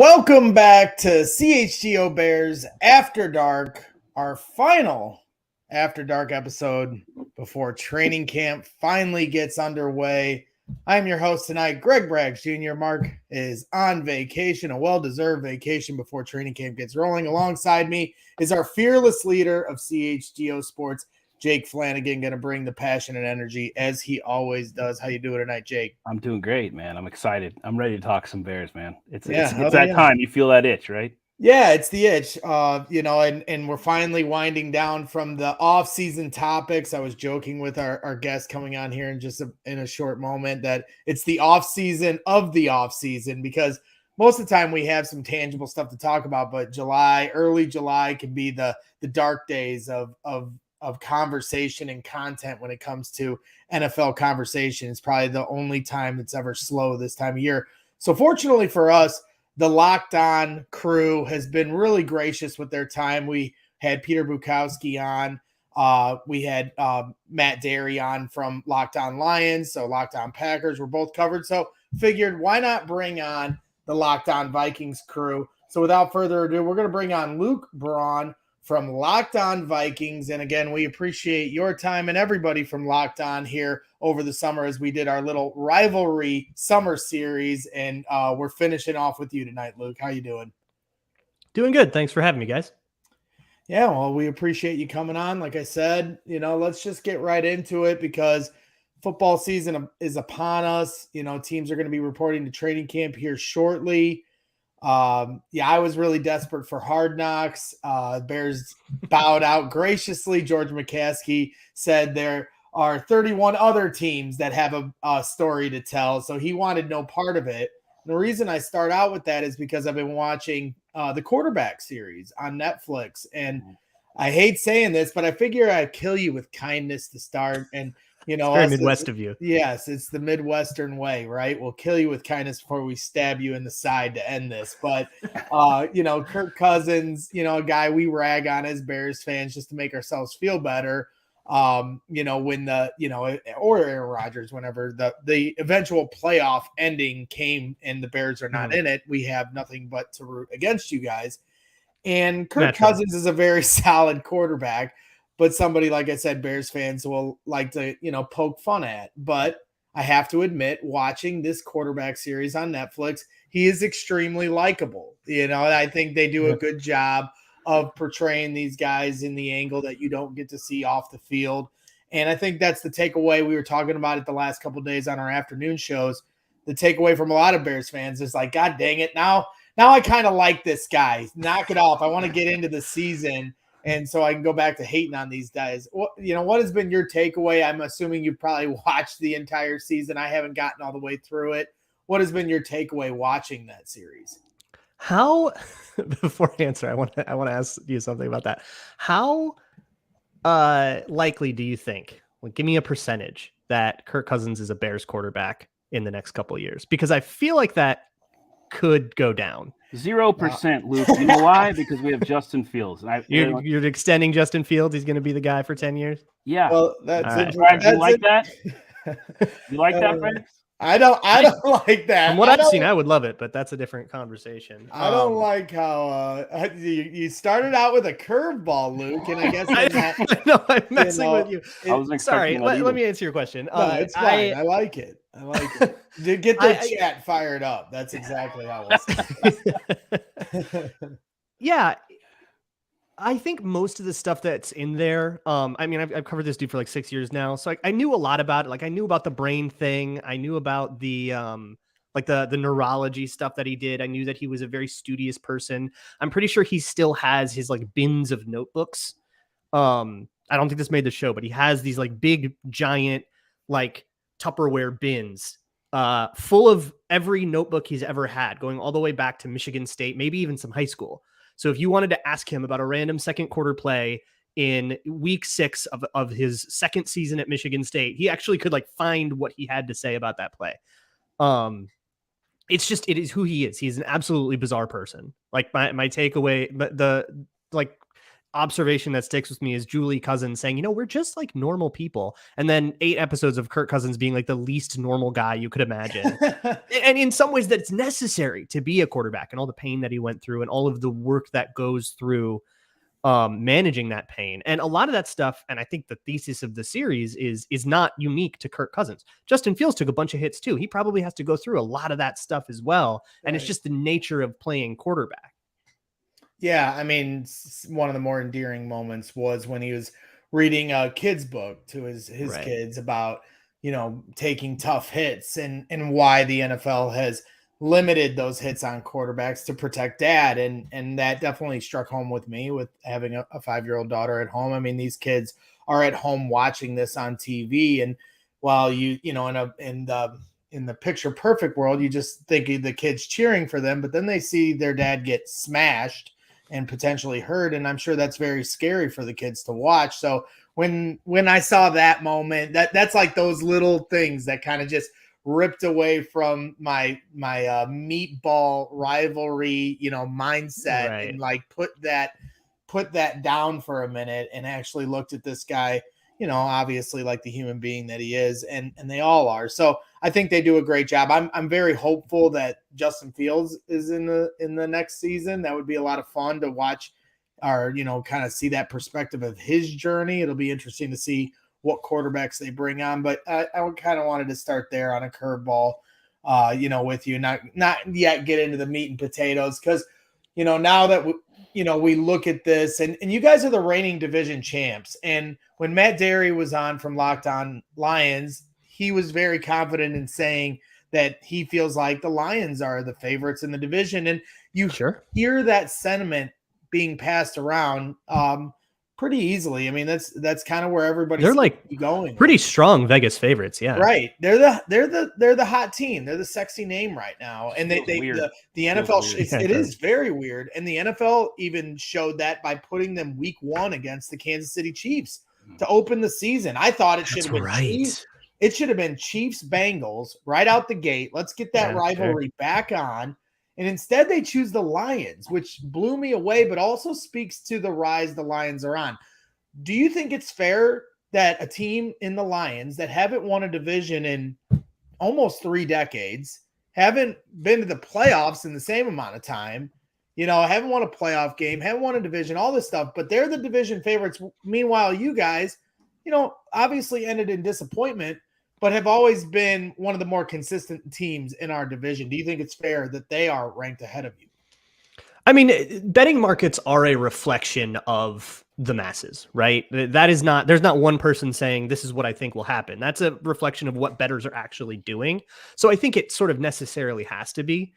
Welcome back to CHGO Bears After Dark, our final After Dark episode before training camp finally gets underway. I'm your host tonight, Greg Braggs Jr. Mark is on vacation, a well-deserved vacation before training camp gets rolling. Alongside me is our fearless leader of CHGO Sports, Jake Flannigan, going to bring the passion and energy as he always does. How you doing tonight, Jake? I'm doing great, man. I'm excited. I'm ready to talk some Bears, man. It's that time. You feel that itch, right? Yeah, it's the itch. And we're finally winding down from the off-season topics. I was joking with our guest coming on here in a short moment that it's the off-season of the off-season, because most of the time we have some tangible stuff to talk about, but early July can be the dark days of conversation and content when it comes to NFL conversation. It's probably the only time that's ever slow this time of year. So fortunately for us, the Locked On crew has been really gracious with their time. We had Peter Bukowski on. We had Matt Derry on from Locked On Lions. So Locked On Packers were both covered. So figured, why not bring on the Locked On Vikings crew? So without further ado, we're going to bring on Luke Braun from Locked On Vikings. And again, we appreciate your time and everybody from Locked On here over the summer as we did our little Rivalry Summer Series. And we're finishing off with you tonight, Luke. How you doing? Doing good. Thanks for having me, guys. Yeah, well, we appreciate you coming on. Like I said, let's just get right into it because football season is upon us. Teams are going to be reporting to training camp here shortly. I was really desperate for Hard Knocks. Bears bowed out graciously. George McCaskey said there are 31 other teams that have a story to tell, so he wanted no part of it. And the reason I start out with that is because I've been watching the quarterback series on Netflix, and I hate saying this, but I figure I'd kill you with kindness to start. And it's very Midwest of you. Yes, it's the Midwestern way, right? We'll kill you with kindness before we stab you in the side to end this. But, Kirk Cousins, a guy we rag on as Bears fans just to make ourselves feel better. When or Aaron Rodgers, whenever the eventual playoff ending came and the Bears are not in it, we have nothing but to root against you guys. And Kirk Cousins is a very solid quarterback, but somebody, like I said, Bears fans will like to, poke fun at. But I have to admit, watching this quarterback series on Netflix, he is extremely likable. I think they do a good job of portraying these guys in the angle that you don't get to see off the field. And I think that's the takeaway. We were talking about it the last couple of days on our afternoon shows. The takeaway from a lot of Bears fans is like, God dang it. Now I kind of like this guy. Knock it off. I want to get into the season. And so I can go back to hating on these guys. What has been your takeaway? I'm assuming you've probably watched the entire season. I haven't gotten all the way through it. What has been your takeaway watching that series? How, before I answer, I want to ask you something about that. How likely do you think, give me a percentage, that Kirk Cousins is a Bears quarterback in the next couple of years? Because I feel like that could go down. 0%, Luke. You know why? Because we have Justin Fields. And you're extending Justin Fields. He's going to be the guy for 10 years. Yeah. Well, that's right. Brad, you like that? You like that, Brad? I don't like that. From what I've seen, I would love it, but that's a different conversation. I don't like how you started out with a curveball, Luke, and I guess I'm messing with you. I wasn't sorry. Let me answer your question. No, it's fine. I like it. Get the chat fired up. That's exactly how it's. Yeah. I think most of the stuff that's in there, I've covered this dude for like 6 years now. So I knew a lot about it. Like, I knew about the brain thing. I knew about the neurology stuff that he did. I knew that he was a very studious person. I'm pretty sure he still has his like bins of notebooks. I don't think this made the show, but he has these like big, giant, like Tupperware bins full of every notebook he's ever had, going all the way back to Michigan State, maybe even some high school. So if you wanted to ask him about a random second quarter play in week 6 of his second season at Michigan State, he actually could like find what he had to say about that play. It is who he is. He's an absolutely bizarre person. Like my takeaway, but the like observation that sticks with me is Julie Cousins saying, we're just like normal people. And then 8 episodes of Kirk Cousins being like the least normal guy you could imagine. And in some ways that's necessary to be a quarterback, and all the pain that he went through and all of the work that goes through managing that pain. And a lot of that stuff, and I think the thesis of the series is not unique to Kirk Cousins. Justin Fields took a bunch of hits too. He probably has to go through a lot of that stuff as well. And It's just the nature of playing quarterback. Yeah, I mean, one of the more endearing moments was when he was reading a kid's book to his Right. kids about, taking tough hits and why the NFL has limited those hits on quarterbacks to protect dad. And that definitely struck home with me with having a 5-year-old daughter at home. I mean, these kids are at home watching this on TV. And while in the picture perfect world, you just think of the kids cheering for them, but then they see their dad get smashed and potentially hurt. And I'm sure that's very scary for the kids to watch. So when I saw that moment, that's like those little things that kind of just ripped away from my meatball rivalry, mindset, Right. and like put that down for a minute and actually looked at this guy, obviously like the human being that he is, and they all are. So I think they do a great job. I'm very hopeful that Justin Fields is in the next season. That would be a lot of fun to watch, or kind of see that perspective of his journey. It'll be interesting to see what quarterbacks they bring on. But I kind of wanted to start there on a curveball, with you, not yet get into the meat and potatoes, because now that we look at this, and you guys are the reigning division champs. And when Matt Derry was on from Locked On Lions, he was very confident in saying that he feels like the Lions are the favorites in the division. And you hear that sentiment being passed around pretty easily. I mean, that's kind of where everybody's like going. Pretty strong Vegas favorites, yeah. Right. They're the hot team. They're the sexy name right now. And the NFL it is very weird. And the NFL even showed that by putting them week 1 against the Kansas City Chiefs to open the season. I thought it should have been Chiefs. It should have been Chiefs Bengals right out the gate. Let's get that rivalry back on. And instead they choose the Lions, which blew me away, but also speaks to the rise the Lions are on. Do you think it's fair that a team in the Lions that haven't won a division in almost 3 decades, haven't been to the playoffs in the same amount of time, haven't won a playoff game, haven't won a division, all this stuff, but they're the division favorites. Meanwhile, you guys, obviously ended in disappointment, but have always been one of the more consistent teams in our division. Do you think it's fair that they are ranked ahead of you? I mean, betting markets are a reflection of the masses, right? There's not one person saying this is what I think will happen. That's a reflection of what bettors are actually doing. So I think it sort of necessarily has to be.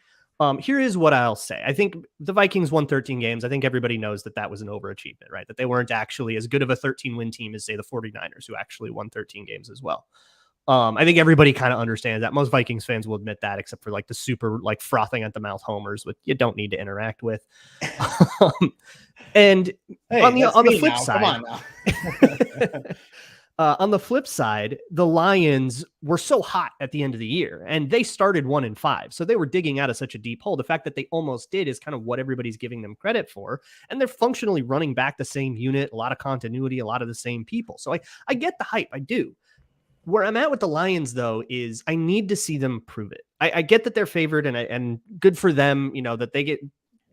Here is what I'll say. I think the Vikings won 13 games. I think everybody knows that was an overachievement, right? That they weren't actually as good of a 13-win team as, say, the 49ers, who actually won 13 games as well. I think everybody kind of understands that. Most Vikings fans will admit that, except for like the super like frothing at the mouth homers, which you don't need to interact with. And on the flip side, on the flip side, the Lions were so hot at the end of the year, and they started 1-5, so they were digging out of such a deep hole. The fact that they almost did is kind of what everybody's giving them credit for, and they're functionally running back the same unit, a lot of continuity, a lot of the same people. So I get the hype, I do. Where I'm at with the Lions, though, is I need to see them prove it. I get that they're favored, and good for them, that they get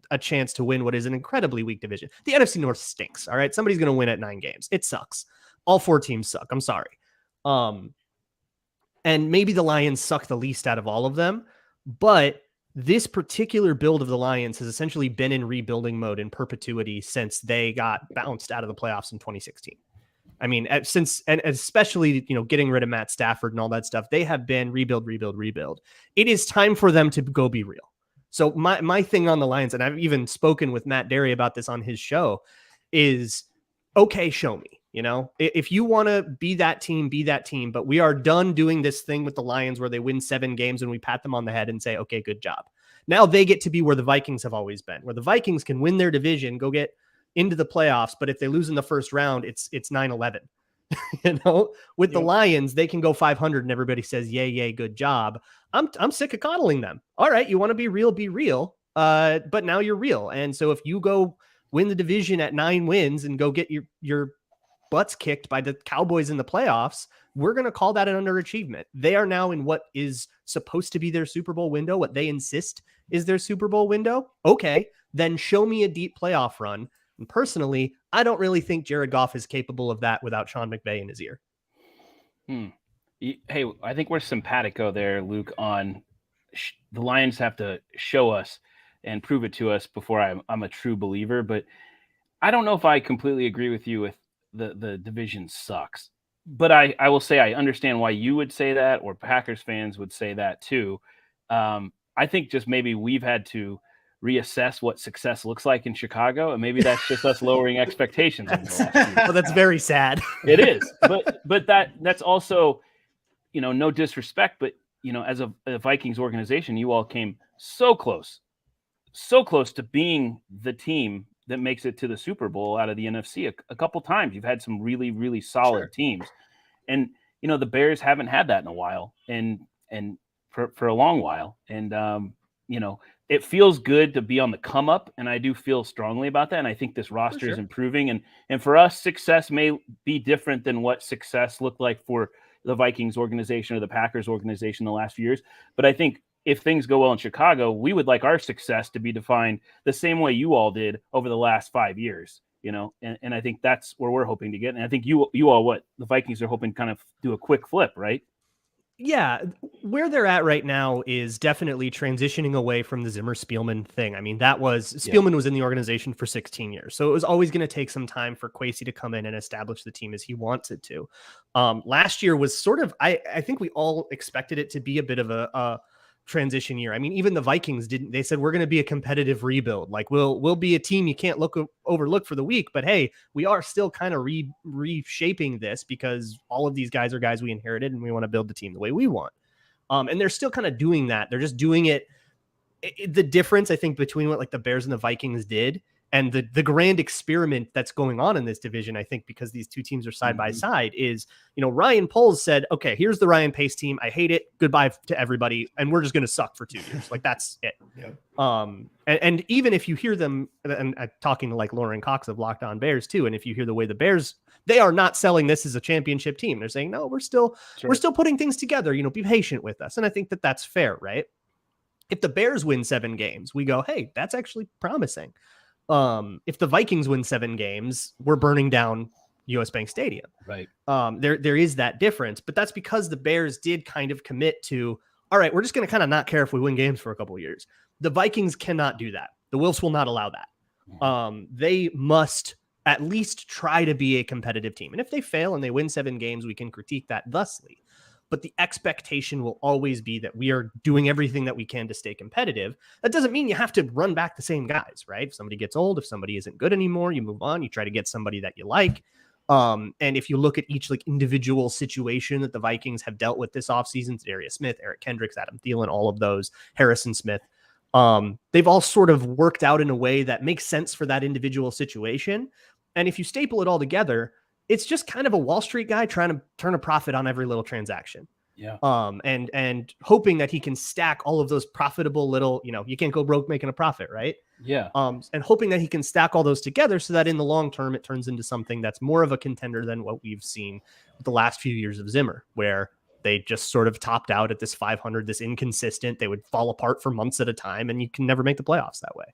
a chance to win what is an incredibly weak division. The NFC North stinks, all right? Somebody's going to win at 9 games. It sucks. All 4 teams suck. I'm sorry. And maybe the Lions suck the least out of all of them, but this particular build of the Lions has essentially been in rebuilding mode in perpetuity since they got bounced out of the playoffs in 2016. I mean, and especially, getting rid of Matt Stafford and all that stuff, they have been rebuild. It is time for them to go be real. So my thing on the Lions, and I've even spoken with Matt Derry about this on his show, is, okay, show me. You know, if you want to be that team, be that team. But we are done doing this thing with the Lions where they win 7 games and we pat them on the head and say, okay, good job. Now they get to be where the Vikings have always been, where the Vikings can win their division, go get into the playoffs. But if they lose in the first round, it's 9-11. You know, with the Lions, they can go 500 and everybody says, yay, good job. I'm sick of coddling them. All right, you want to be real, be real. But now you're real. And so if you go win the division at 9 wins and go get your butts kicked by the Cowboys in the playoffs, we're going to call that an underachievement. They are now in what is supposed to be their Super Bowl window, what they insist is their Super Bowl window. Okay, then show me a deep playoff run. And personally, I don't really think Jared Goff is capable of that without Sean McVay in his ear. Hey, I think we're simpatico there, Luke, on the Lions have to show us and prove it to us before I'm a true believer. But I don't know if I completely agree with you with the division sucks. But I will say I understand why you would say that, or Packers fans would say that too. I think just maybe we've had to reassess what success looks like in Chicago, and maybe that's just us lowering expectations. Well, that's very sad. It is, but that's also, you know, no disrespect, but you know, as a Vikings organization, you all came so close to being the team that makes it to the Super Bowl out of the NFC a couple times. You've had some really, really solid teams, and you know the Bears haven't had that in a while, and for a long while, and you know. It feels good to be on the come up, and I do feel strongly about that. And I think this roster is improving. And for us, success may be different than what success looked like for the Vikings organization or the Packers organization the last few years. But I think if things go well in Chicago, we would like our success to be defined the same way you all did over the last 5 years. You know, and I think that's where we're hoping to get. And I think you all, the Vikings are hoping kind of do a quick flip, right? Yeah, where they're at right now is definitely transitioning away from the Zimmer-Spielman thing. I mean, Spielman was in the organization for 16 years, so it was always going to take some time for Kwesi to come in and establish the team as he wants it to. Last year was sort of, I think we all expected it to be a bit of a transition year. I mean, even the Vikings didn't. They said we're going to be a competitive rebuild. Like we'll be a team you can't overlook for the week. But hey, we are still kind of reshaping this because all of these guys are guys we inherited, and we want to build the team the way we want. And they're still kind of doing that. They're just doing it. The difference, I think, between what like the Bears and the Vikings did and the grand experiment that's going on in this division, I think, because these two teams are side by side, is, you know, Ryan Poles said, okay, here's the Ryan Pace team. I hate it. Goodbye to everybody. And we're just going to suck for 2 years. Like, that's it. And even if you hear them, and I'm talking to like Lauren Cox of Locked On Bears too, and if you hear the way the Bears, they are not selling this as a championship team. They're saying, no, we're still putting things together. You know, be patient with us. And I think that that's fair, right? If the Bears win 7 games, we go, hey, that's actually promising. If the Vikings win 7 games, we're burning down US Bank Stadium. Right. There is that difference, but that's because the Bears did kind of commit to, all right, we're just going to kind of not care if we win games for a couple of years. The Vikings cannot do that. The Wilfs will not allow that. They must at least try to be a competitive team. And if they fail and they win 7 games, we can critique that thusly. But the expectation will always be that we are doing everything that we can to stay competitive. That doesn't mean you have to run back the same guys, right? If somebody gets old, if somebody isn't good anymore, you move on, you try to get somebody that you like. And if you look at each like individual situation that the Vikings have dealt with this offseason, Darius Smith, Eric Kendricks, Adam Thielen, all of those, Harrison Smith, they've all sort of worked out in a way that makes sense for that individual situation. And if you staple it all together, it's just kind of a Wall Street guy trying to turn a profit on every little transaction. Yeah. And hoping that he can stack all of those profitable little, you know, you can't go broke making a profit, right? Yeah. And hoping that he can stack all those together so that in the long term, it turns into something that's more of a contender than what we've seen the last few years of Zimmer, where they just sort of topped out at this 500, this inconsistent, they would fall apart for months at a time, and you can never make the playoffs that way.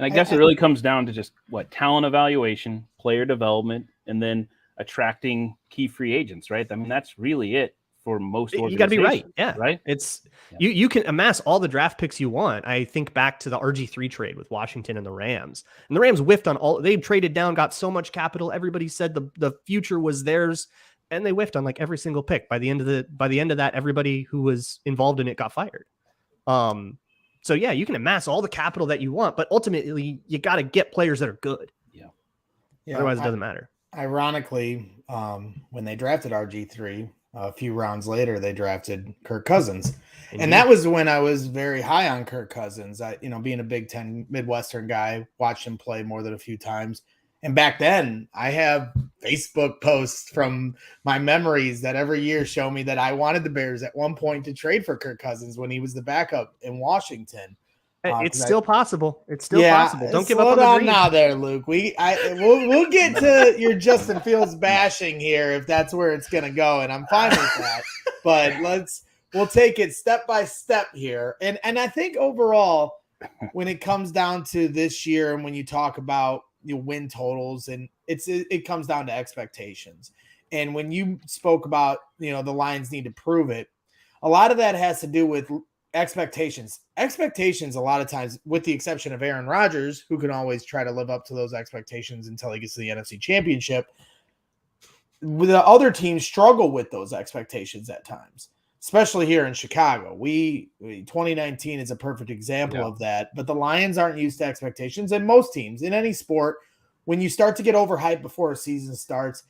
And I guess it really comes down to just talent evaluation, player development, and then attracting key free agents, right? I mean, that's really it for most organizations. You got to be right. Yeah. Right. You can amass all the draft picks you want. I think back to the RG3 trade with Washington and the Rams. And the Rams whiffed on all, they traded down, got so much capital. Everybody said the future was theirs, and they whiffed on like every single pick. By the end of that, everybody who was involved in it got fired. So yeah, you can amass all the capital that you want, but ultimately you got to get players that are good. Yeah. Otherwise it doesn't matter. Ironically, when they drafted RG3, a few rounds later, they drafted Kirk Cousins. Indeed. And that was when I was very high on Kirk Cousins. Being a Big Ten Midwestern guy, watched him play more than a few times. And back then, I have Facebook posts from my memories that every year show me that I wanted the Bears at one point to trade for Kirk Cousins when he was the backup in Washington. It's still possible. It's still possible. Don't give up on the dream. Now there, Luke. We'll get to your Justin Fields bashing here if that's where it's going to go, and I'm fine with that. But we'll take it step by step here. And I think overall, when it comes down to this year, and when you talk about win totals, and it comes down to expectations. And when you spoke about the Lions need to prove it, a lot of that has to do with expectations a lot of times, with the exception of Aaron Rodgers, who can always try to live up to those expectations until he gets to the NFC Championship. The other teams struggle with those expectations at times, especially here in Chicago. 2019 is a perfect example of that, but the Lions aren't used to expectations, and most teams in any sport, when you start to get overhyped before a season starts,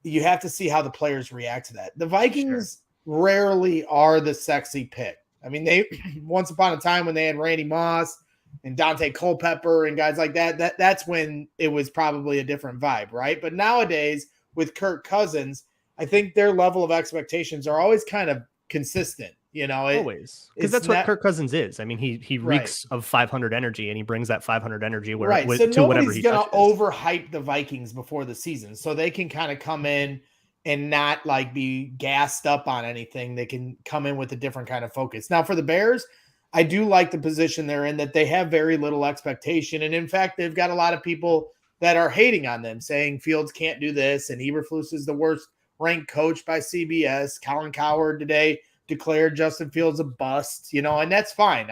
you have to see how the players react to that. The Vikings rarely are the sexy pick. I mean, they once upon a time when they had Randy Moss and Dante Culpepper and guys like that's when it was probably a different vibe, right? But nowadays with Kirk Cousins, I think their level of expectations are always kind of consistent, always, because that's what Kirk Cousins is. I mean, he reeks of 500 energy, and he brings that 500 energy to whatever he touches. Nobody's going to overhype the Vikings before the season, so they can kind of come in and not be gassed up on anything. They can come in with a different kind of focus. Now for the Bears, I do like the position they're in, that they have very little expectation. And in fact, they've got a lot of people that are hating on them, saying Fields can't do this, and Eberflus is the worst ranked coach by CBS. Colin Cowherd today declared Justin Fields a bust, and that's fine.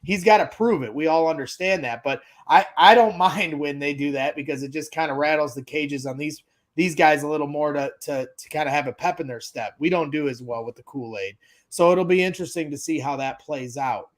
He's got to prove it. We all understand that, but I don't mind when they do that, because it just kind of rattles the cages on these guys a little more to kind of have a pep in their step. We don't do as well with the Kool-Aid. So it'll be interesting to see how that plays out.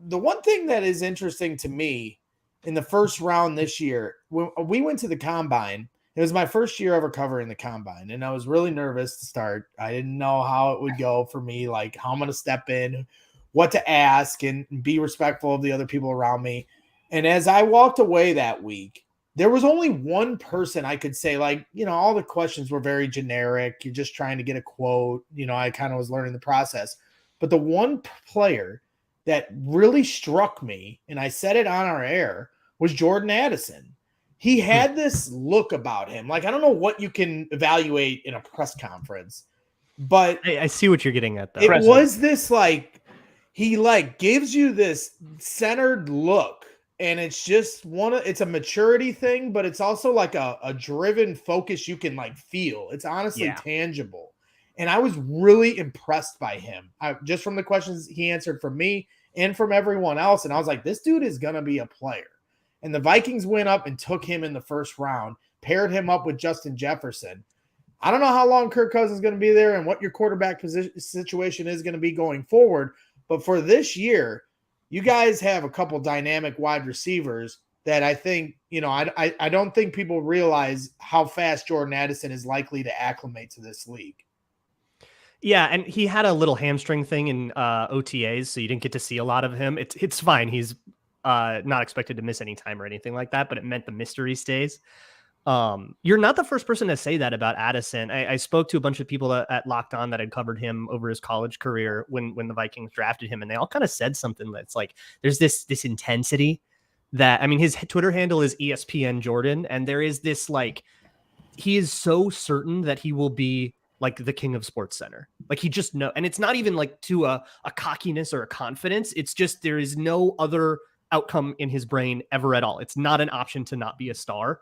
The one thing that is interesting to me in the first round this year, when we went to the Combine, it was my first year ever covering the Combine, and I was really nervous to start. I didn't know how it would go for me, like how I'm going to step in, what to ask, and be respectful of the other people around me. And as I walked away that week, there was only one person I could say, all the questions were very generic. You're just trying to get a quote. I kind of was learning the process. But the one player that really struck me, and I said it on our air, was Jordan Addison. He had this look about him. I don't know what you can evaluate in a press conference, but I see what you're getting at, though. It was this, he gives you this centered look. And it's just it's a maturity thing, but it's also a driven focus you can feel. It's honestly tangible. And I was really impressed by him, just from the questions he answered from me and from everyone else. And I was like, this dude is going to be a player. And the Vikings went up and took him in the first round, paired him up with Justin Jefferson. I don't know how long Kirk Cousins is going to be there and what your quarterback situation is going to be going forward. But for this year, you guys have a couple dynamic wide receivers that I think, I don't think people realize how fast Jordan Addison is likely to acclimate to this league. Yeah, and he had a little hamstring thing in OTAs, so you didn't get to see a lot of him. It's fine. He's not expected to miss any time or anything like that, but it meant the mystery stays. You're not the first person to say that about Addison. I spoke to a bunch of people at Locked On that had covered him over his college career when the Vikings drafted him, and they all kind of said something that's there's this intensity that, I mean, his Twitter handle is ESPN Jordan, and there is this he is so certain that he will be the king of Sports Center. He just know, and it's not even to a cockiness or a confidence. It's just there is no other outcome in his brain ever at all. It's not an option to not be a star.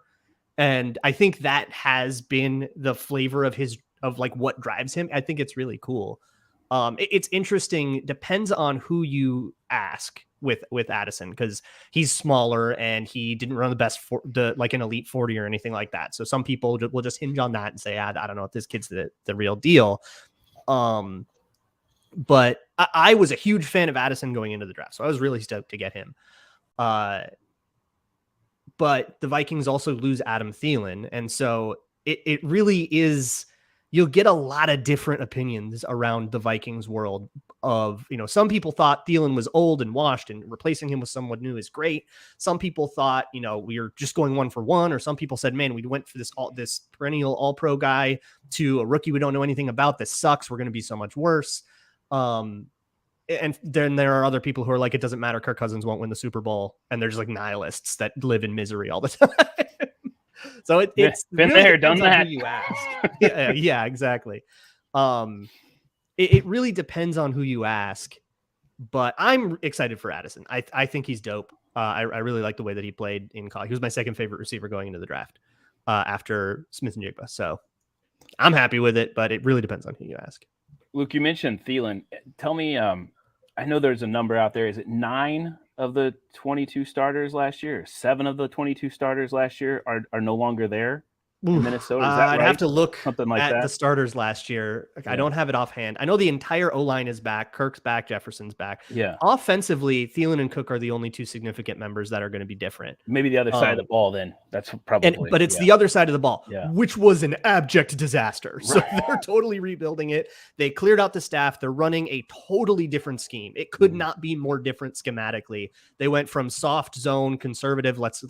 And I think that has been the flavor of what drives him. I think it's really cool. It's interesting. Depends on who you ask with Addison, because he's smaller and he didn't run the best for an elite 40 or anything like that. So some people will just hinge on that and say, I don't know if this kid's the real deal. But I was a huge fan of Addison going into the draft, so I was really stoked to get him. But the Vikings also lose Adam Thielen. And so it really is. You'll get a lot of different opinions around the Vikings world of, some people thought Thielen was old and washed and replacing him with someone new is great. Some people thought, we were just going 1-for-1, or some people said, man, we went for this perennial all pro guy to a rookie we don't know anything about. This sucks. We're going to be so much worse. And then there are other people who are like, it doesn't matter. Kirk Cousins won't win the Super Bowl. And they're just like nihilists that live in misery all the time. So it's been really there, done that. who you ask. yeah, exactly. It really depends on who you ask, but I'm excited for Addison. I think he's dope. I really like the way that he played in college. He was my second favorite receiver going into the draft after Smith-Njigba. So I'm happy with it, but it really depends on who you ask. Luke, you mentioned Thielen. Tell me, I know there's a number out there. Is it 9 of the 22 starters last year? 7 of the 22 starters last year are no longer there in Minnesota? Is that I'd right? have to look something like at that. The starters last year. I don't have it offhand. I know the entire O-line is back. Kirk's back. Jefferson's back. Yeah. Offensively, Thielen and Cook are the only 2 significant members that are going to be different. Maybe the other side of the ball then. That's probably. But it's the other side of the ball, Yeah. which was an abject disaster. Right. So they're totally rebuilding it. They cleared out the staff. They're running a totally different scheme. It could not be more different schematically. They went from soft zone, conservative, let's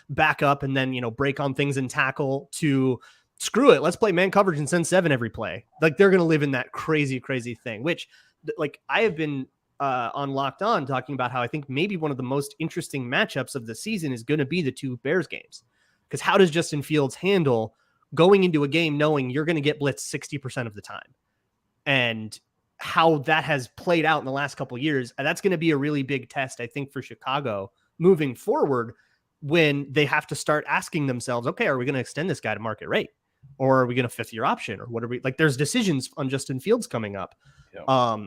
back up and then, break on things and tackle, to screw it, let's play man coverage and send 7 every play. Like, they're going to live in that crazy thing, which, like, I have been on Locked On talking about how I think maybe one of the most interesting matchups of the season is going to be the 2 Bears games. Because how does Justin Fields handle going into a game knowing you're going to get blitzed 60% of the time? And how that has played out in the last couple of years. And that's going to be a really big test, I think, for Chicago moving forward, when they have to start asking themselves, okay, are we going to extend this guy to market rate? Or are we going to 5th-year option? Or what are we like? There's decisions on Justin Fields coming up. Yeah.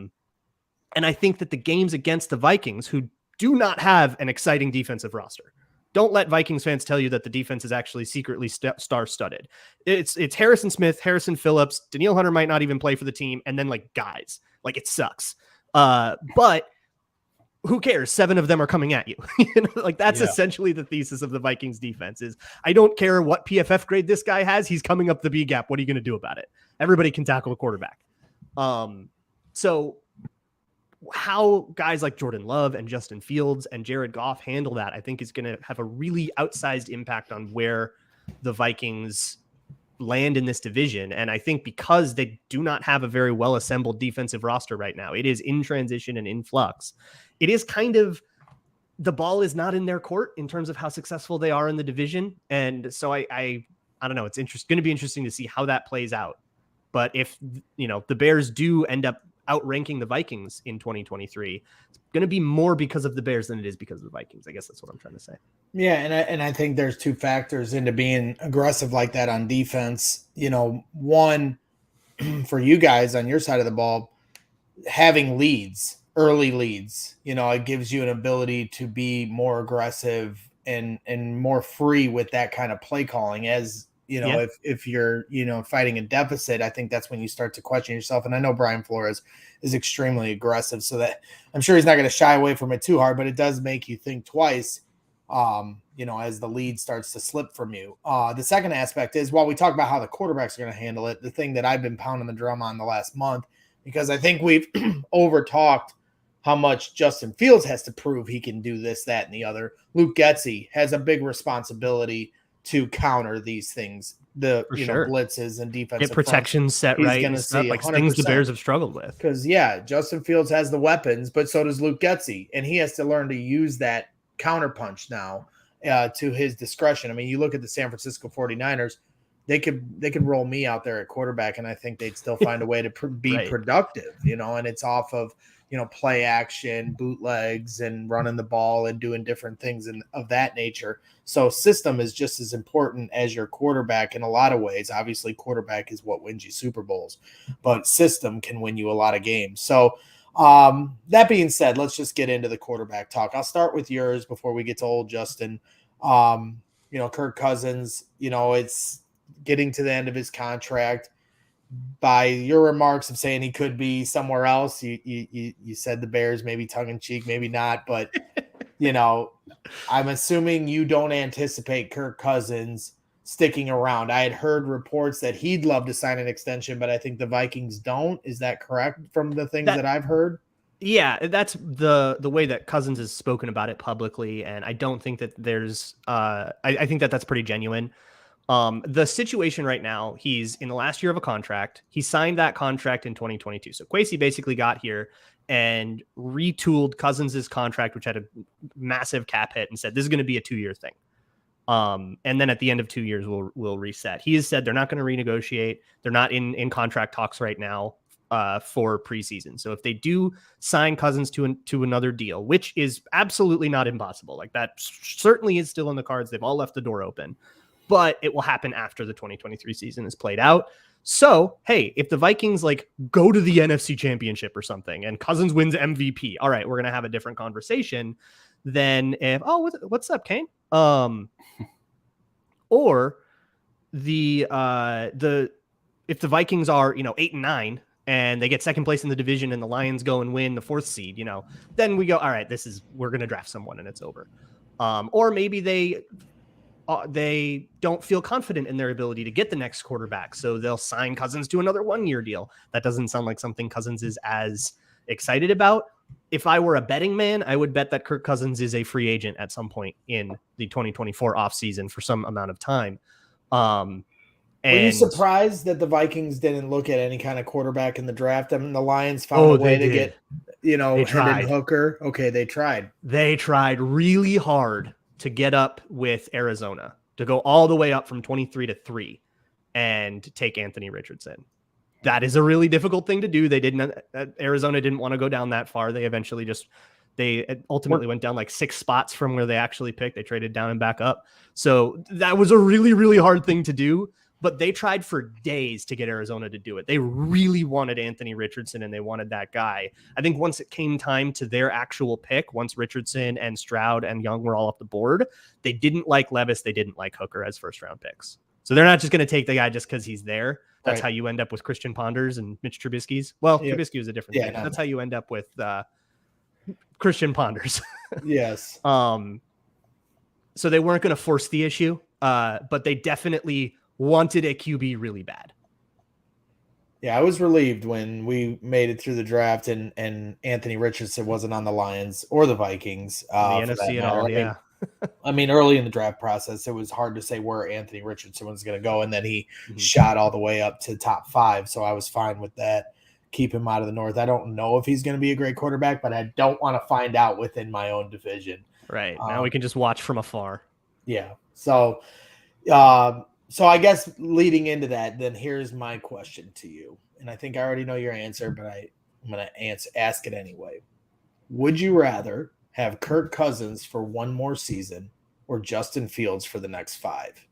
And I think that the games against the Vikings, who do not have an exciting defensive roster, don't let Vikings fans tell you that the defense is actually secretly star-studded. It's Harrison Smith, Harrison Phillips, Danielle Hunter might not even play for the team, and then guys. It sucks. But who cares? 7 of them are coming at you. That's essentially the thesis of the Vikings defense is, I don't care what PFF grade this guy has. He's coming up the B gap. What are you going to do about it? Everybody can tackle a quarterback. So how guys like Jordan Love and Justin Fields and Jared Goff handle that, I think, is going to have a really outsized impact on where the Vikings land in this division. And I think because they do not have a very well assembled defensive roster right now, it is in transition and in flux. It is kind of, the ball is not in their court in terms of how successful they are in the division. And so I don't know. It's going to be interesting to see how that plays out. But if, the Bears do end up outranking the Vikings in 2023, it's going to be more because of the Bears than it is because of the Vikings. I guess that's what I'm trying to say. Yeah, and I think there's 2 factors into being aggressive like that on defense. One, for you guys on your side of the ball, having early leads, it gives you an ability to be more aggressive and more free with that kind of play calling. As if you're fighting a deficit, I think that's when you start to question yourself. And I know Brian Flores is extremely aggressive, so that I'm sure he's not going to shy away from it too hard, but it does make you think twice, as the lead starts to slip from you. The second aspect is, while we talk about how the quarterbacks are going to handle it, the thing that I've been pounding the drum on the last month, because I think we've over-talked how much Justin Fields has to prove he can do this, that, and the other. Luke Getsy has a big responsibility to counter these things, blitzes and defensive get protections set right, and stuff, things the Bears have struggled with. Because Justin Fields has the weapons, but so does Luke Getsy, and he has to learn to use that counterpunch now to his discretion. I mean, you look at the San Francisco 49ers, they could roll me out there at quarterback, and I think they'd still find a way to be productive, and it's off of play action, bootlegs, and running the ball and doing different things of that nature. So system is just as important as your quarterback in a lot of ways. Obviously, quarterback is what wins you Super Bowls, but system can win you a lot of games. So that being said, let's just get into the quarterback talk. I'll start with yours before we get to old Justin. Kirk Cousins, it's getting to the end of his contract. By your remarks of saying he could be somewhere else, you said the Bears, maybe tongue in cheek, maybe not, but I'm assuming you don't anticipate Kirk Cousins sticking around. I had heard reports that he'd love to sign an extension, but I think the Vikings don't. Is that correct from the things that I've heard? Yeah, that's the way that Cousins has spoken about it publicly, and I don't think that there's I think that that's pretty genuine. The situation right now, he's in the last year of a contract. He signed that contract in 2022. So Kwesi basically got here and retooled Cousins' contract, which had a massive cap hit, and said this is going to be a 2-year thing. And then at the end of 2 years, we'll reset. He has said they're not going to renegotiate. They're not in contract talks right now for preseason. So if they do sign Cousins to another deal, which is absolutely not impossible, like that certainly is still in the cards. They've all left the door open, but it will happen after the 2023 season is played out. So, hey, if the Vikings like go to the NFC Championship or something and Cousins wins MVP, all right, we're going to have a different conversation than if, what's up, Kane? Or if the Vikings are, 8-9 and they get second place in the division and the Lions go and win the 4th seed, then we go, all right, we're going to draft someone and it's over. Or maybe they don't feel confident in their ability to get the next quarterback, so they'll sign Cousins to another 1-year deal. That doesn't sound like something Cousins is as excited about. If I were a betting man, I would bet that Kirk Cousins is a free agent at some point in the 2024 offseason for some amount of time. Were you surprised that the Vikings didn't look at any kind of quarterback in the draft? I mean, the Lions found a way to get, Hendon Hooker. Okay, they tried. They tried really hard to get up with Arizona, to go all the way up from 23-3 and take Anthony Richardson. That is a really difficult thing to do. Arizona didn't want to go down that far. They ultimately went down like 6 spots from where they actually picked. They traded down and back up. So that was a really, really hard thing to do, but they tried for days to get Arizona to do it. They really wanted Anthony Richardson and they wanted that guy. I think once it came time to their actual pick, once Richardson and Stroud and Young were all off the board, they didn't like Levis. They didn't like Hooker as 1st-round picks. So they're not just going to take the guy just because he's there. That's right. How you end up with Christian Ponders and Mitch Trubisky's. Well, yeah. Trubisky was a different thing. That's how you end up with Christian Ponders. Yes. So they weren't going to force the issue, but they definitely wanted a QB really bad. Yeah, I was relieved when we made it through the draft and Anthony Richardson wasn't on the Lions or the Vikings. The NFC at all, yeah. I mean, early in the draft process, it was hard to say where Anthony Richardson was going to go, and then he shot all the way up to top 5, so I was fine with that. Keep him out of the North. I don't know if he's going to be a great quarterback, but I don't want to find out within my own division. Right. Now we can just watch from afar. Yeah. So I guess leading into that, then here's my question to you, and I think I already know your answer, but I'm going to ask it anyway. Would you rather have Kirk Cousins for 1 more season or Justin Fields for the next 5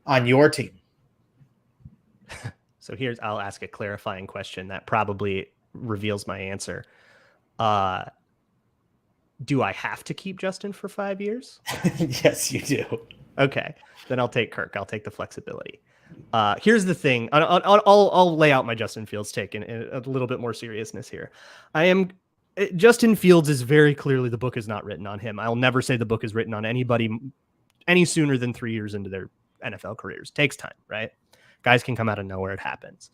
on your team? So I'll ask a clarifying question that probably reveals my answer. Do I have to keep Justin for 5 years? Yes, you do. Okay, then I'll take Kirk. I'll take the flexibility. Here's the thing. I'll lay out my Justin Fields take in a little bit more seriousness here. Justin Fields is very clearly, the book is not written on him. I'll never say the book is written on anybody any sooner than 3 years into their NFL careers. It takes time, right? Guys can come out of nowhere. It happens.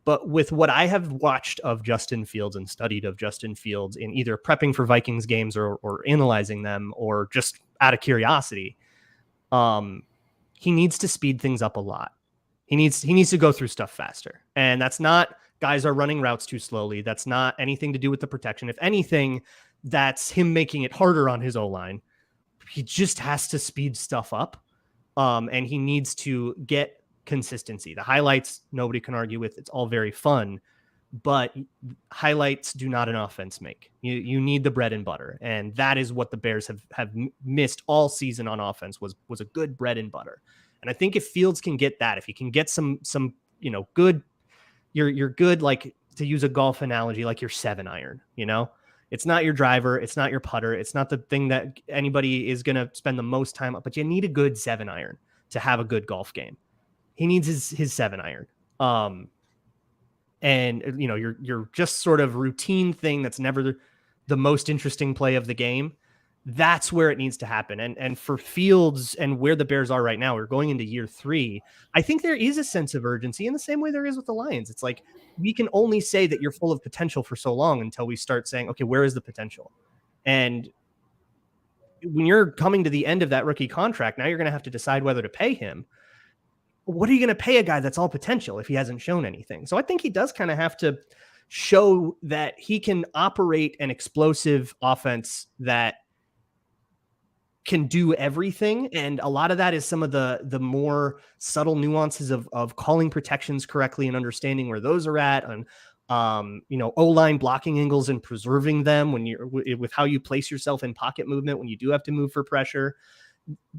But with what I have watched of Justin Fields and studied of Justin Fields in either prepping for Vikings games or analyzing them or just out of curiosity, he needs to speed things up a lot. He needs to go through stuff faster. And that's not guys are running routes too slowly. That's not anything to do with the protection. If anything, that's him making it harder on his O-line. He just has to speed stuff up. And he needs to get consistency. The highlights, nobody can argue with. It's all very fun, but highlights do not an offense make. You need the bread and butter. And that is what the Bears have missed all season on offense was a good bread and butter. And I think if Fields can get that, if he can get some good, you're good, like to use a golf analogy, like your 7-iron, it's not your driver. It's not your putter. It's not the thing that anybody is going to spend the most time on, but you need a good 7-iron to have a good golf game. He needs his 7-iron. And your just sort of routine thing that's never the most interesting play of the game. That's where it needs to happen. And for Fields and where the Bears are right now, we're going into year 3. I think there is a sense of urgency in the same way there is with the Lions. It's like, we can only say that you're full of potential for so long until we start saying, okay, where is the potential? And when you're coming to the end of that rookie contract, now you're going to have to decide whether to pay him. What are you going to pay a guy that's all potential if he hasn't shown anything? So I think he does kind of have to show that he can operate an explosive offense that can do everything. And a lot of that is some of the more subtle nuances of calling protections correctly and understanding where those are at, and O-line blocking angles and preserving them when you're with how you place yourself in pocket movement when you do have to move for pressure.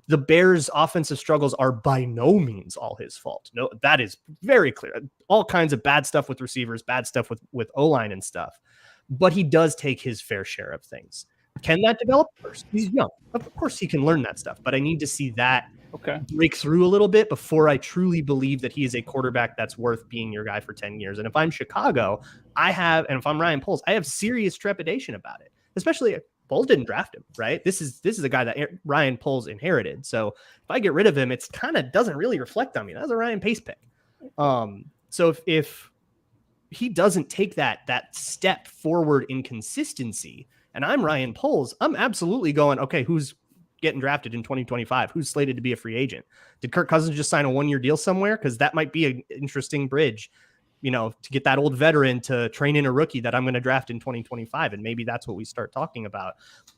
The Bears' offensive struggles are by no means all his fault. No, that is very clear. All kinds of bad stuff with receivers, bad stuff with O-line and stuff. But he does take his fair share of things. Can that develop first? He's young. Of course he can learn that stuff, but I need to see that break through a little bit before I truly believe that he is a quarterback that's worth being your guy for 10 years. And if I'm Chicago, and if I'm Ryan Poles, I have serious trepidation about it, especially if Poles didn't draft him, right? This is a guy that Ryan Poles inherited. So if I get rid of him, it's kind of doesn't really reflect on me. That was a Ryan Pace pick. So if he doesn't take that step forward in consistency, and I'm Ryan Poles, I'm absolutely going, okay, who's getting drafted in 2025? Who's slated to be a free agent? Did Kirk Cousins just sign a 1-year deal somewhere? Because that might be an interesting bridge, to get that old veteran to train in a rookie that I'm going to draft in 2025. And maybe that's what we start talking about.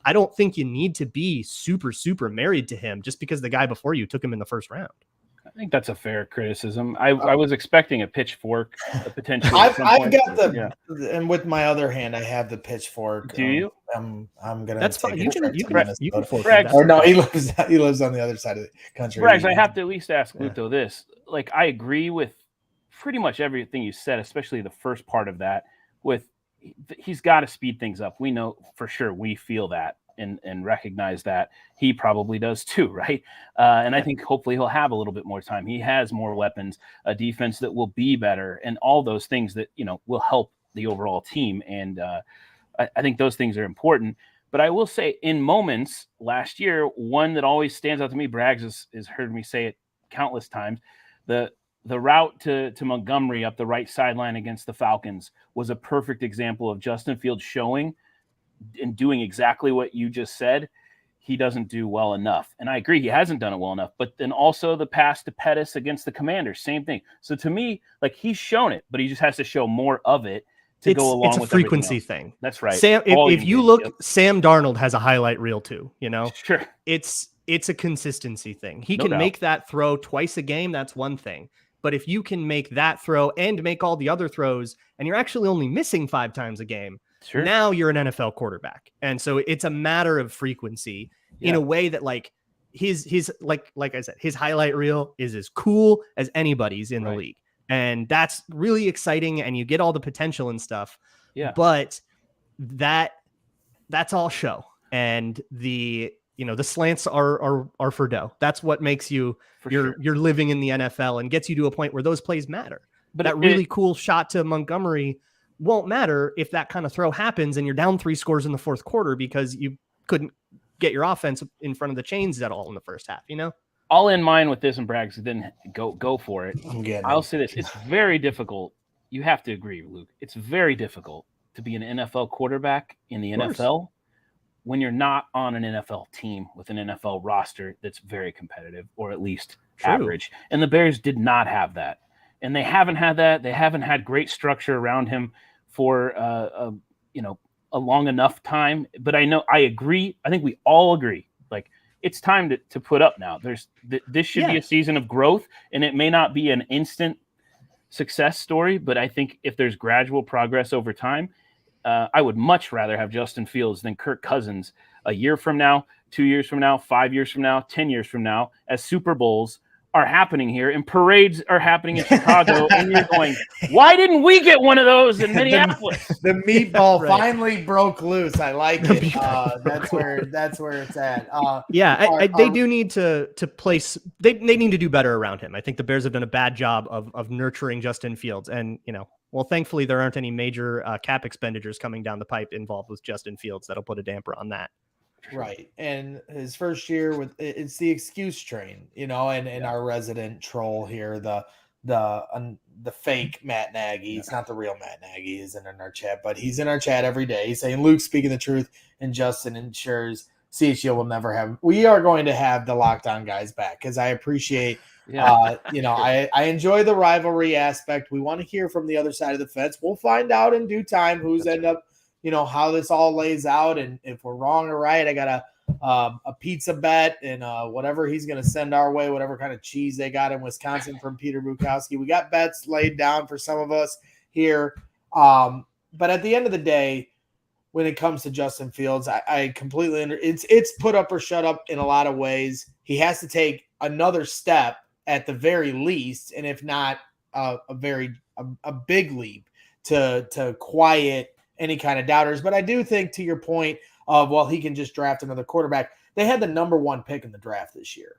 I don't think you need to be super, super married to him just because the guy before you took him in the first round. I think that's a fair criticism. I was expecting a pitchfork, potentially. I've got and with my other hand, I have the pitchfork. Do you? I'm gonna. That's fine. You can fork Braggs, that. Or no, he lives on the other side of the country. Braggs, I have to at least ask Luto this. Like, I agree with pretty much everything you said, especially the first part of that. He's got to speed things up. We know for sure. We feel that. And recognize that. He probably does too, right? And I think hopefully he'll have a little bit more time. He has more weapons, a defense that will be better, and all those things that will help the overall team. And I think those things are important. But I will say, in moments last year, one that always stands out to me, Braggs has heard me say it countless times. The route to Montgomery up the right sideline against the Falcons was a perfect example of Justin Fields showing and doing exactly what you just said. He doesn't do well enough. And I agree, he hasn't done it well enough. But then also the pass to Pettis against the Commanders, same thing. So to me, like, he's shown it, but he just has to show more of it to go along with it's a frequency thing. That's right. Sam, if you look, Sam Darnold has a highlight reel too, Sure. It's a consistency thing. He can make that throw twice a game. That's one thing. But if you can make that throw and make all the other throws, and you're actually only missing 5 times a game, sure, now you're an NFL quarterback. And so it's a matter of frequency in a way that, like, his like I said, his highlight reel is as cool as anybody's in the league. And that's really exciting, and you get all the potential and stuff. Yeah. But that's all show. And the slants are for dough. That's what makes you're living in the NFL and gets you to a point where those plays matter. But that really cool shot to Montgomery won't matter if that kind of throw happens and you're down 3 scores in the fourth quarter because you couldn't get your offense in front of the chains at all in the first half, All in mind with this, and Braggs didn't go for it. I'll say this. It's very difficult. You have to agree, Luke. It's very difficult to be an NFL quarterback in the NFL when you're not on an NFL team with an NFL roster that's very competitive, or at least average. And the Bears did not have that. And they haven't had that. They haven't had great structure around him for a long enough time. But I agree. I think we all agree. Like, it's time to put up now. This should be a season of growth, and it may not be an instant success story, but I think if there's gradual progress over time, I would much rather have Justin Fields than Kirk Cousins a year from now, 2 years from now, 5 years from now, 10 years from now, as Super Bowls are happening here and parades are happening in Chicago. And you're going, why didn't we get one of those in Minneapolis? The meatball finally broke loose. I like it. That's where it's at. They do need to place. They need to do better around him. I think the Bears have done a bad job of nurturing Justin Fields. And, thankfully there aren't any major cap expenditures coming down the pipe involved with Justin Fields that'll put a damper on that. Sure. Right. And his first year it's the excuse train, and our resident troll here, the fake Matt Nagy. He's not the real Matt Nagy. He's in our chat, but he's in our chat every day. He's saying Luke's speaking the truth, and Justin ensures CHGO will never have. We are going to have the lockdown guys back because I appreciate. I enjoy the rivalry aspect. We want to hear from the other side of the fence. We'll find out in due time who's up. How this all lays out, and if we're wrong or right. I got a pizza bet and whatever he's going to send our way, whatever kind of cheese they got in Wisconsin from Peter Bukowski. We got bets laid down for some of us here. But at the end of the day, when it comes to Justin Fields, I completely it's put up or shut up in a lot of ways. He has to take another step at the very least, and if not a big leap to quiet any kind of doubters. But I do think, to your point of, he can just draft another quarterback. They had the number 1 pick in the draft this year.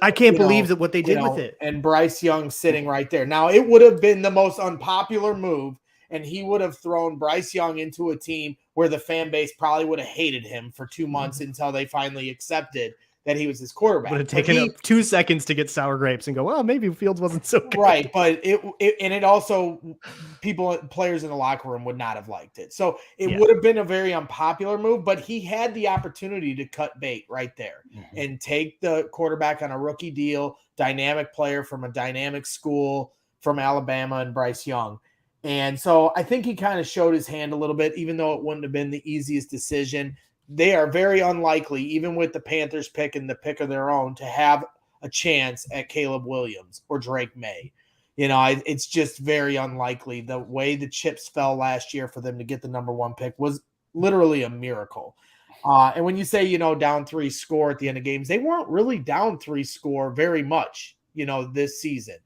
I can't believe that what they did with it. And Bryce Young sitting right there. Now, it would have been the most unpopular move, and he would have thrown Bryce Young into a team where the fan base probably would have hated him for 2 months until they finally accepted that he was his quarterback. Would have taken up 2 seconds to get sour grapes and go, well, maybe Fields wasn't so good. Right, but it also, players in the locker room would not have liked it. So it would have been a very unpopular move, but he had the opportunity to cut bait right there and take the quarterback on a rookie deal, dynamic player from a dynamic school from Alabama, and Bryce Young. And so I think he kind of showed his hand a little bit, even though it wouldn't have been the easiest decision. They are very unlikely, even with the Panthers pick and the pick of their own, to have a chance at Caleb Williams or Drake May. It's just very unlikely. The way the chips fell last year for them to get the number 1 pick was literally a miracle. And when you say, down 3 score at the end of games, they weren't really down 3 score very much, this season.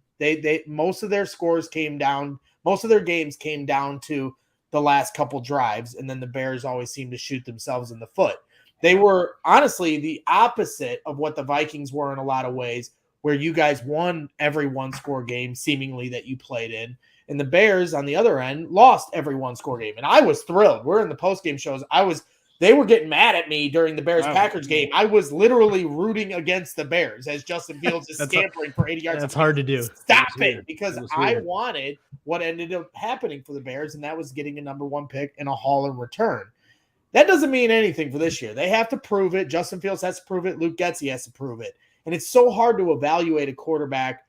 Most of their scores came down. Most of their games came down to the last couple drives, and then the Bears always seem to shoot themselves in the foot. They were honestly the opposite of what the Vikings were in a lot of ways, where you guys won every 1-score game seemingly that you played in, and the Bears on the other end lost every 1-score game. And I was thrilled. We're in the post-game shows. They were getting mad at me during the Bears-Packers game. I was literally rooting against the Bears as Justin Fields is scampering for 80 yards. That's hard to do. Stop it, because I wanted what ended up happening for the Bears, and that was getting a number 1 pick and a haul in return. That doesn't mean anything for this year. They have to prove it. Justin Fields has to prove it. Luke Getsy has to prove it. And it's so hard to evaluate a quarterback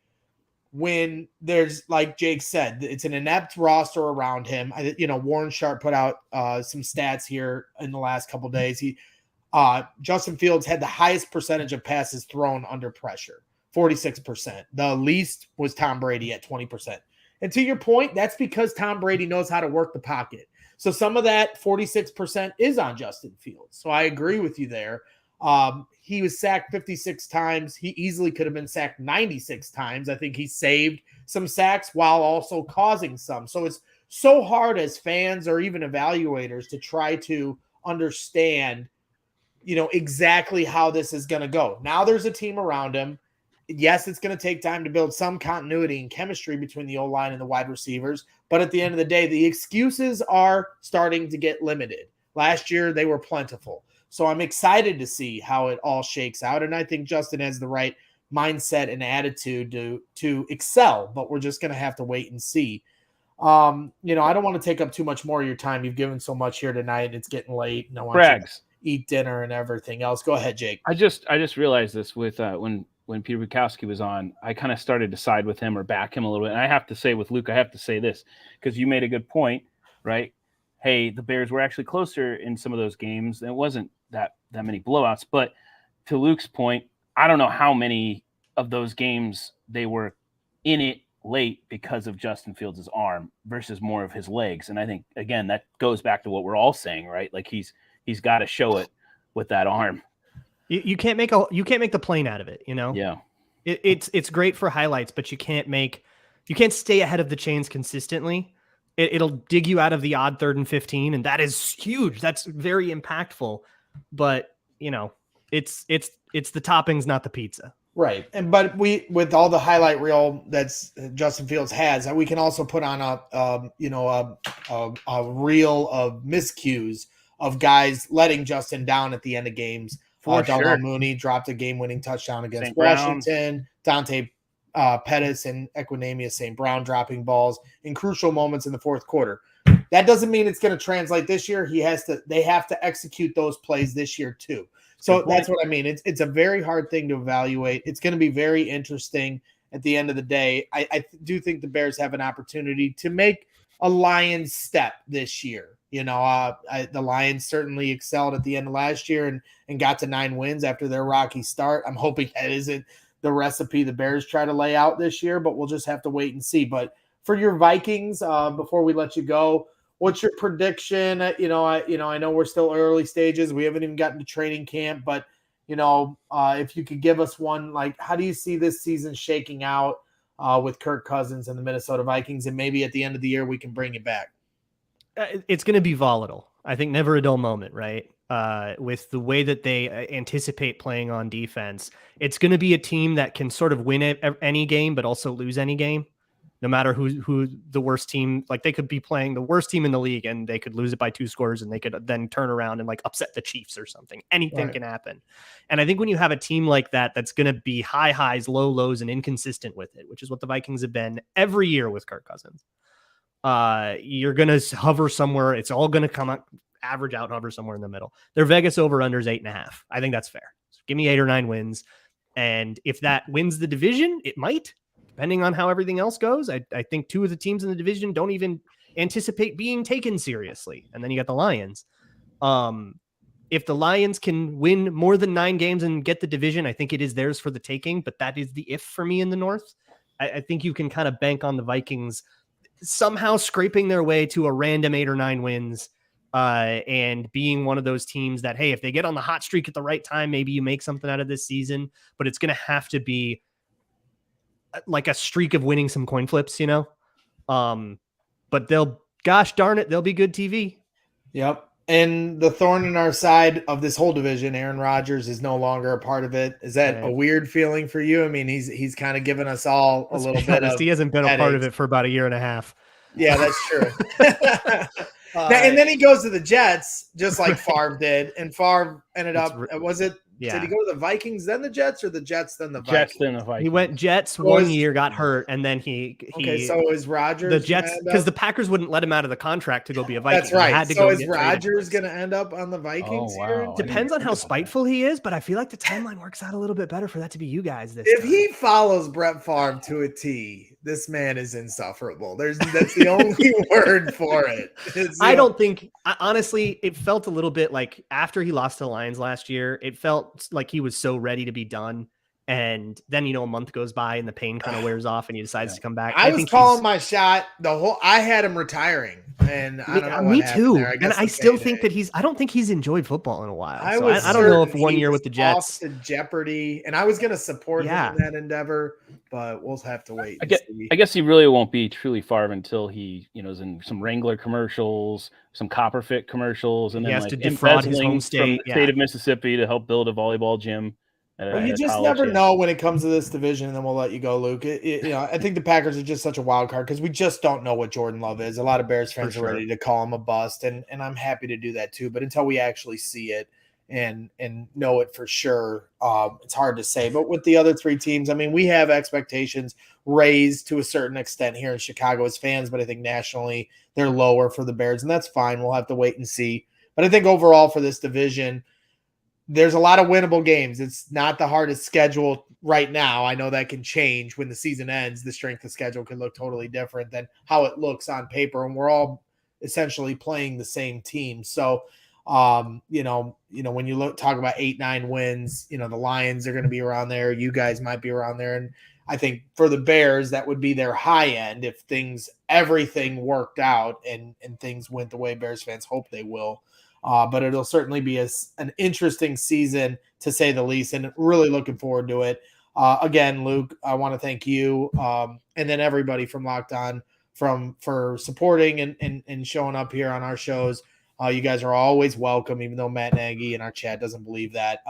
when there's, like Jake said, it's an inept roster around him. Warren Sharp put out some stats here in the last couple of days. Justin Fields had the highest percentage of passes thrown under pressure, 46%. The least was Tom Brady at 20%. And to your point, that's because Tom Brady knows how to work the pocket. So some of that 46% is on Justin Fields. So I agree with you there. He was sacked 56 times. He easily could have been sacked 96 times. I think he saved some sacks while also causing some. So it's so hard as fans or even evaluators to try to understand, exactly how this is going to go. Now there's a team around him. Yes, it's going to take time to build some continuity and chemistry between the O-line and the wide receivers. But at the end of the day, the excuses are starting to get limited. Last year, they were plentiful. So I'm excited to see how it all shakes out. And I think Justin has the right mindset and attitude to excel, but we're just going to have to wait and see. I don't want to take up too much more of your time. You've given so much here tonight. It's getting late. And I want you to eat dinner and everything else. Go ahead, Jake. I just realized this with when Peter Bukowski was on, I kind of started to side with him or back him a little bit. And I have to say with Luke, I have to say this, because you made a good point, right? Hey, the Bears were actually closer in some of those games. It wasn't that many blowouts. But to Luke's point, I don't know how many of those games they were in it late because of Justin Fields' arm versus more of his legs. And I think, again, that goes back to what we're all saying, right? Like he's got to show it with that arm. You can't make the plane out of it, Yeah. It's great for highlights, but you can't stay ahead of the chains consistently. It'll dig you out of the odd 3rd and 15, and that is huge. That's very impactful. But it's the toppings, not the pizza. Right. But with all the highlight reel that's Justin Fields has, we can also put on a reel of miscues of guys letting Justin down at the end of games. Darnell sure. Mooney dropped a game-winning touchdown against St. Brown. Washington. Dante Pettis and Equinemius St. Brown dropping balls in crucial moments in the fourth quarter. That doesn't mean it's going to translate this year. They have to execute those plays this year too. So that's what I mean. It's a very hard thing to evaluate. It's going to be very interesting at the end of the day. I do think the Bears have an opportunity to make a Lions step this year. The Lions certainly excelled at the end of last year and got to 9 wins after their rocky start. I'm hoping that isn't the recipe the Bears try to lay out this year, but we'll just have to wait and see. But for your Vikings, before we let you go, what's your prediction? I know we're still early stages. We haven't even gotten to training camp, but if you could give us one, like, how do you see this season shaking out with Kirk Cousins and the Minnesota Vikings? And maybe at the end of the year, we can bring it back. It's going to be volatile. I think never a dull moment, right? With the way that they anticipate playing on defense, it's going to be a team that can sort of win any game, but also lose any game. No matter who the worst team, like they could be playing the worst team in the league and they could lose it by 2 scores and they could then turn around and like upset the Chiefs or something. Anything can happen. And I think when you have a team like that, that's going to be high highs, low lows, and inconsistent with it, which is what the Vikings have been every year with Kirk Cousins. You're going to hover somewhere. It's all going to come out, average out, hover somewhere in the middle. Their Vegas over-under is 8.5. I think that's fair. So give me 8 or 9 wins. And if that wins the division, it might. Depending on how everything else goes, I think 2 of the teams in the division don't even anticipate being taken seriously. And then you got the Lions. If the Lions can win more than 9 games and get the division, I think it is theirs for the taking. But that is the if for me in the North. I think you can kind of bank on the Vikings somehow scraping their way to a random 8 or 9 wins and being one of those teams that, hey, if they get on the hot streak at the right time, maybe you make something out of this season. But it's going to have to be like a streak of winning some coin flips, but gosh darn it, they'll be good TV. Yep. And the thorn in our side of this whole division, Aaron Rodgers is no longer a part of it. Is that a weird feeling for you? I mean, he's kind of given us all a little bit of, he hasn't been a part of it for about 1.5 years. Yeah, that's true. And then he goes to the Jets, just like Favre did. And Favre ended up, did he go to the Vikings, then the Jets, or the Jets, then the Vikings? Jets, then the Vikings. He went Jets 1 year, got hurt, and then so is Rodgers the Jets, because the Packers wouldn't let him out of the contract to go be a Viking. That's right. So is Rodgers going to end up on the Vikings here? Depends on how spiteful he is, but I feel like the timeline works out a little bit better for that to be you guys this time. If time. he follows Brett Favre to a T, this man is insufferable. That's the only word for it. I don't think, honestly, it felt a little bit like after he lost to the Lions last year, it felt like he was so ready to be done. And then, a month goes by and the pain kind of wears off and he decides to come back. I was calling my shot. I had him retiring, and I don't know. Me too. And I still think that I don't think he's enjoyed football in a while. I don't know if 1 year with the Jets. Off to jeopardy, and I was going to support him in that endeavor, but we'll have to wait. I guess he really won't be truly Favre until he, is in some Wrangler commercials, some Copper Fit commercials, and then he has to defraud his home state, from the state of Mississippi to help build a volleyball gym. You just never know when it comes to this division, and then we'll let you go, Luke. I think the Packers are just such a wild card because we just don't know what Jordan Love is. A lot of Bears fans are ready to call him a bust, and I'm happy to do that too. But until we actually see it and know it for sure, it's hard to say. But with the other 3 teams, I mean, we have expectations raised to a certain extent here in Chicago as fans, but I think nationally they're lower for the Bears, and that's fine. We'll have to wait and see. But I think overall for this division, there's a lot of winnable games. It's not the hardest schedule right now. I know that can change when the season ends. The strength of schedule can look totally different than how it looks on paper, and we're all essentially playing the same team. So, when you talk about 8-9 wins, the Lions are going to be around there. You guys might be around there, and I think for the Bears, that would be their high end if everything worked out and things went the way Bears fans hope they will. But it'll certainly be an interesting season, to say the least, and really looking forward to it. Again, Luke, I want to thank you and then everybody from Locked On for supporting and showing up here on our shows. You guys are always welcome, even though Matt Nagy in our chat doesn't believe that.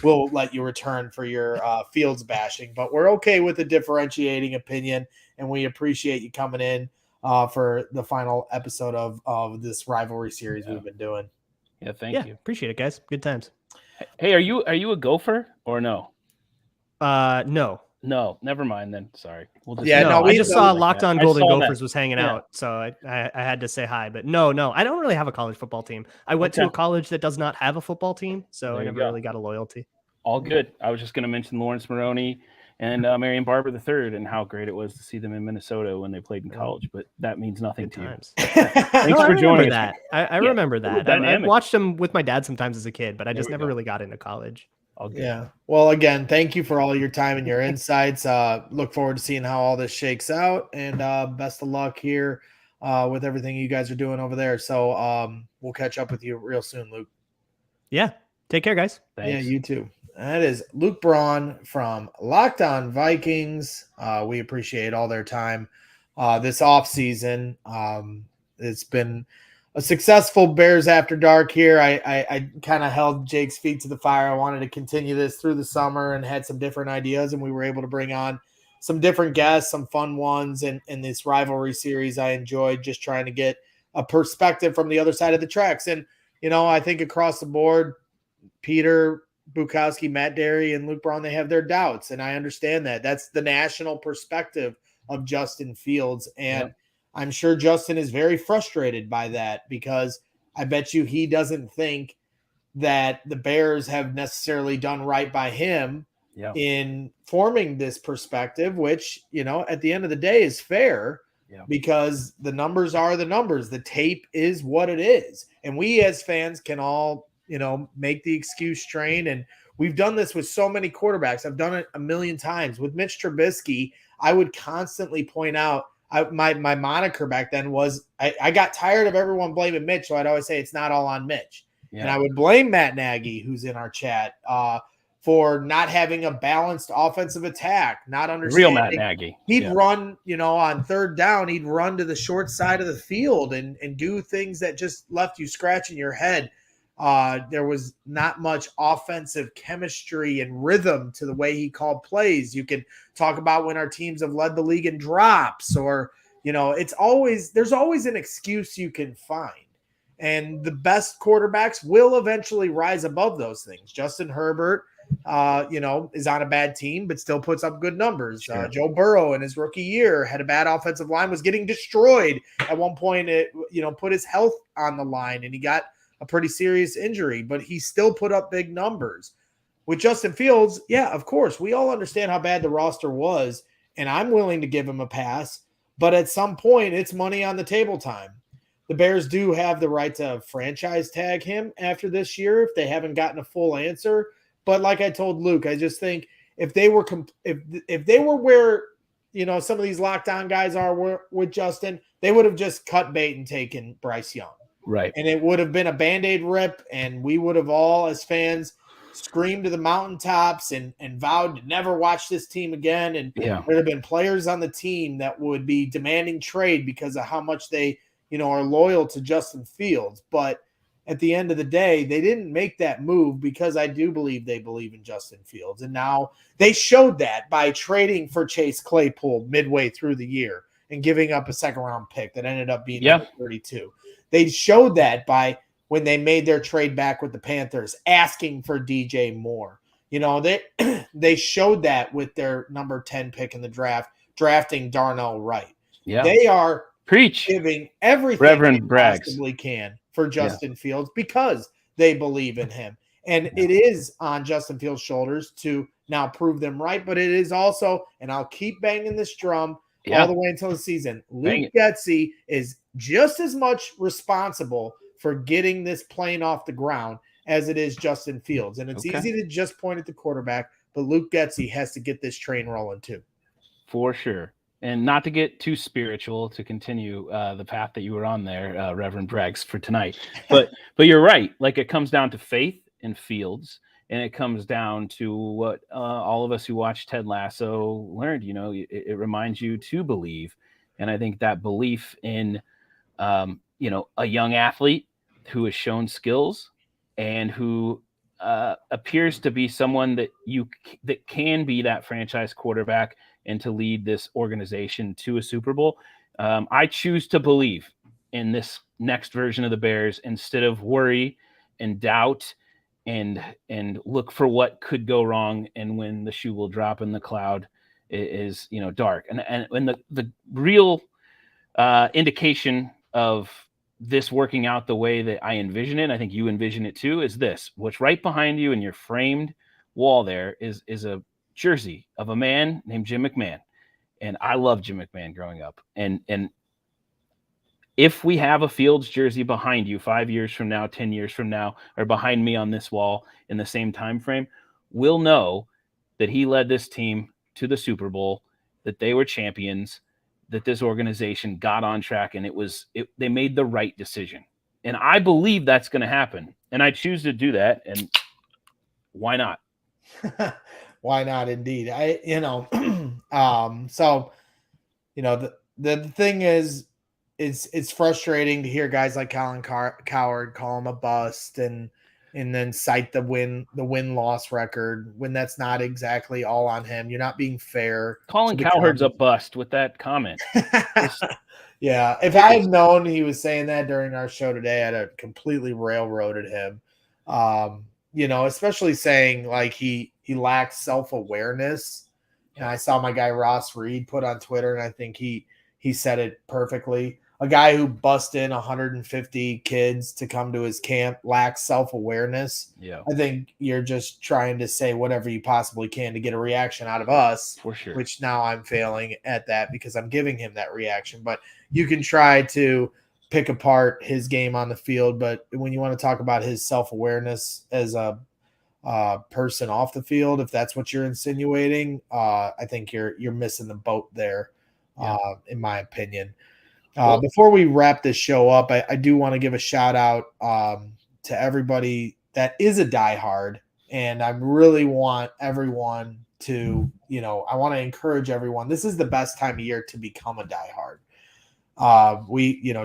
We'll let you return for your Fields bashing, but we're okay with the differentiating opinion, and we appreciate you coming in for the final episode of this rivalry series we've been doing. Yeah, thank you. Appreciate it, guys. Good times. Hey, are you a gopher or no? No. No, never mind then. Sorry. We'll just I just saw Locked On Golden Gophers that. was hanging out, so I had to say hi. But no, I don't really have a college football team. I went to a college that does not have a football team, so I never really got a loyalty. All good. I was just going to mention Lawrence Maroney and Marion Barber III and how great it was to see them in Minnesota when they played in college, but that means nothing to you. Thanks for joining us. I remember that. I watched them with my dad sometimes as a kid, but I just never really got into college. Yeah. Well, again, thank you for all your time and your insights. Look forward to seeing how all this shakes out, and best of luck here with everything you guys are doing over there. So we'll catch up with you real soon, Luke. Yeah. Take care, guys. Thanks. Yeah, you too. That is Luke Braun from Locked On Vikings. We appreciate all their time this offseason. It's been a successful Bears After Dark here. I kind of held Jake's feet to the fire. I wanted to continue this through the summer and had some different ideas, and we were able to bring on some different guests, some fun ones in this rivalry series. I enjoyed just trying to get a perspective from the other side of the tracks. And, I think across the board, Peter Bukowski, Matt Derry, and Luke Braun, they have their doubts, and I understand that. That's the national perspective of Justin Fields, and I'm sure Justin is very frustrated by that because I bet you he doesn't think that the Bears have necessarily done right by him in forming this perspective, which, at the end of the day is fair because the numbers are the numbers. The tape is what it is. And we as fans can all, make the excuse train. And we've done this with so many quarterbacks. I've done it a million times. With Mitch Trubisky, I would constantly point out, my moniker back then was I got tired of everyone blaming Mitch, so I'd always say it's not all on Mitch. Yeah. And I would blame Matt Nagy, who's in our chat, for not having a balanced offensive attack, not understanding. Real Matt Nagy. He'd run, on third down, he'd run to the short side of the field and do things that just left you scratching your head. There was not much offensive chemistry and rhythm to the way he called plays. You can talk about when our teams have led the league in drops or, there's always an excuse you can find. And the best quarterbacks will eventually rise above those things. Justin Herbert, is on a bad team, but still puts up good numbers. Sure. Joe Burrow in his rookie year had a bad offensive line, was getting destroyed at one point. It, put his health on the line and he got a pretty serious injury, but he still put up big numbers. With Justin Fields, yeah, of course, we all understand how bad the roster was, and I'm willing to give him a pass, but at some point, it's money on the table time. The Bears do have the right to franchise tag him after this year if they haven't gotten a full answer. But like I told Luke, I just think if they were if they were where some of these lockdown guys are with Justin, they would have just cut bait and taken Bryce Young. Right. And it would have been a Band-Aid rip, and we would have all, as fans, screamed to the mountaintops and vowed to never watch this team again. And there would have been players on the team that would be demanding trade because of how much they, are loyal to Justin Fields. But at the end of the day, they didn't make that move because I do believe they believe in Justin Fields. And now they showed that by trading for Chase Claypool midway through the year and giving up a second-round pick that ended up being number 32. They showed that by when they made their trade back with the Panthers, asking for DJ Moore. They showed that with their number 10 pick in the draft, drafting Darnell Wright. Yeah. They are giving everything Reverend they possibly can for Justin Fields because they believe in him. And it is on Justin Fields' shoulders to now prove them right, but it is also, and I'll keep banging this drum all the way until the season, Luke Getsy is just as much responsible for getting this plane off the ground as it is Justin Fields. And it's easy to just point at the quarterback, but Luke Getsy has to get this train rolling too. For sure. And not to get too spiritual, to continue the path that you were on there, Reverend Braggs, for tonight. But you're right. Like, it comes down to faith in Fields, and it comes down to what all of us who watched Ted Lasso learned. It reminds you to believe. And I think that belief in, a young athlete who has shown skills and who appears to be someone that can be that franchise quarterback and to lead this organization to a Super Bowl. I choose to believe in this next version of the Bears instead of worry and doubt and look for what could go wrong, and when the shoe will drop and the cloud is dark. And the real indication of this working out the way that I envision it, I think you envision it too, is this. What's right behind you in your framed wall there is a jersey of a man named Jim McMahon. And I love Jim McMahon growing up. And if we have a Fields jersey behind you 5 years from now, 10 years from now, or behind me on this wall in the same time frame, we'll know that he led this team to the Super Bowl, that they were champions, that this organization got on track, and they made the right decision. And I believe that's going to happen. And I choose to do that. And why not? Why not? Indeed. So, the thing is, it's frustrating to hear guys like Colin Cowherd call him a bust and then cite the win-loss record when that's not exactly all on him. You're not being fair. Colin Cowherd's a bust with that comment. Yeah. If I had known he was saying that during our show today, I'd have completely railroaded him. Especially saying like he lacks self-awareness. And I saw my guy Ross Reed put on Twitter, and I think he said it perfectly. A guy who bussed in 150 kids to come to his camp lacks self-awareness. Yeah. I think you're just trying to say whatever you possibly can to get a reaction out of us. For sure. Which now I'm failing at that because I'm giving him that reaction. But you can try to pick apart his game on the field. But when you want to talk about his self-awareness as a person off the field, if that's what you're insinuating, I think you're missing the boat there, in my opinion. Before we wrap this show up, I do want to give a shout out to everybody that is a diehard, and I really want everyone to, I want to encourage everyone. This is the best time of year to become a diehard.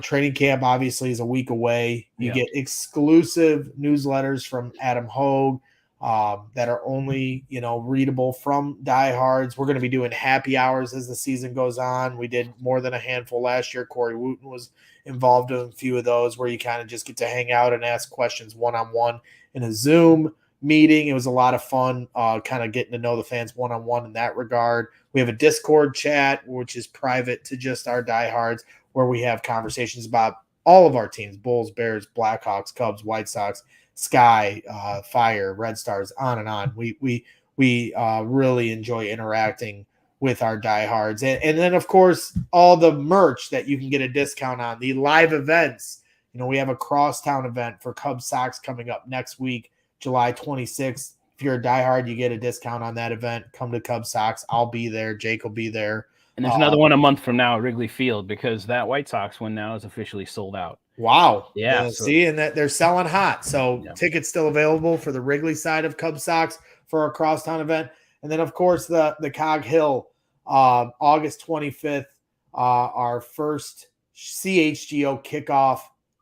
Training camp obviously is a week away. You get exclusive newsletters from Adam Hogue that are only, readable from diehards. We're going to be doing happy hours as the season goes on. We did more than a handful last year. Corey Wooten was involved in a few of those where you kind of just get to hang out and ask questions one-on-one in a Zoom meeting. It was a lot of fun, kind of getting to know the fans one-on-one in that regard. We have a Discord chat, which is private to just our diehards, where we have conversations about all of our teams: Bulls, Bears, Blackhawks, Cubs, White Sox, Sky, Fire, Red Stars, on and on. We really enjoy interacting with our diehards. And then, of course, all the merch that you can get a discount on, the live events. We have a crosstown event for Cubs Sox coming up next week, July 26th. If you're a diehard, you get a discount on that event. Come to Cubs Sox. I'll be there. Jake will be there. And there's another one a month from now at Wrigley Field, because that White Sox one now is officially sold out. Wow. Yeah. See, and that they're selling hot. So tickets still available for the Wrigley side of Cubs Sox for our crosstown event. And then, of course, the Cog Hill, August 25th, our first CHGO kickoff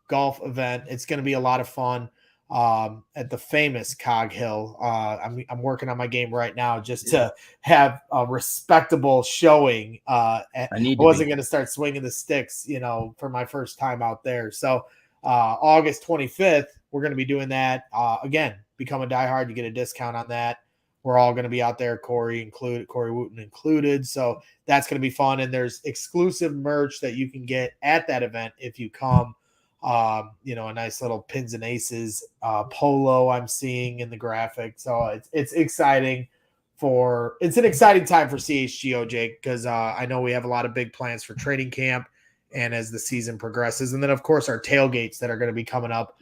golf event. It's going to be a lot of fun at the famous Cog Hill. I'm working on my game right now just to have a respectable showing. I wasn't going to start swinging the sticks, for my first time out there. So August 25th, we're going to be doing that. Again, become a diehard. You get a discount on that. We're all going to be out there, Corey Wooten included. So that's going to be fun. And there's exclusive merch that you can get at that event if you come. A nice little pins and aces polo I'm seeing in the graphic. So it's exciting it's an exciting time for CHGO, Jake, because I know we have a lot of big plans for training camp and as the season progresses. And then, of course, our tailgates that are going to be coming up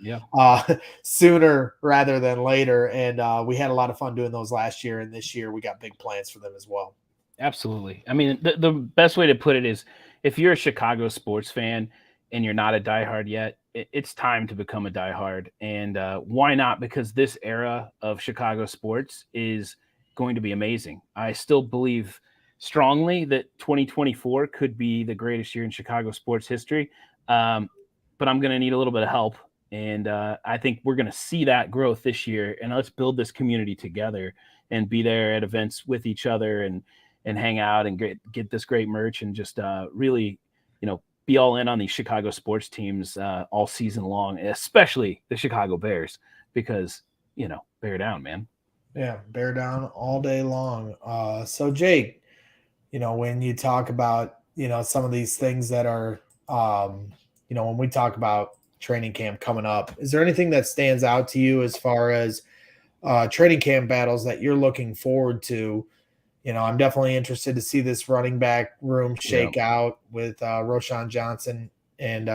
sooner rather than later. And we had a lot of fun doing those last year. And this year we got big plans for them as well. Absolutely. I mean, the best way to put it is, if you're a Chicago sports fan and you're not a diehard yet, it's time to become a diehard. And why not? Because this era of Chicago sports is going to be amazing. I still believe strongly that 2024 could be the greatest year in Chicago sports history. But I'm going to need a little bit of help. And I think we're going to see that growth this year. And let's build this community together and be there at events with each other and hang out and get this great merch and just really, be all in on these Chicago sports teams all season long, especially the Chicago Bears, because, bear down, man. Yeah, bear down all day long. So Jake, when you talk about, some of these things that are, when we talk about training camp coming up, is there anything that stands out to you as far as training camp battles that you're looking forward to? I'm definitely interested to see this running back room shake out with Roschon Johnson and,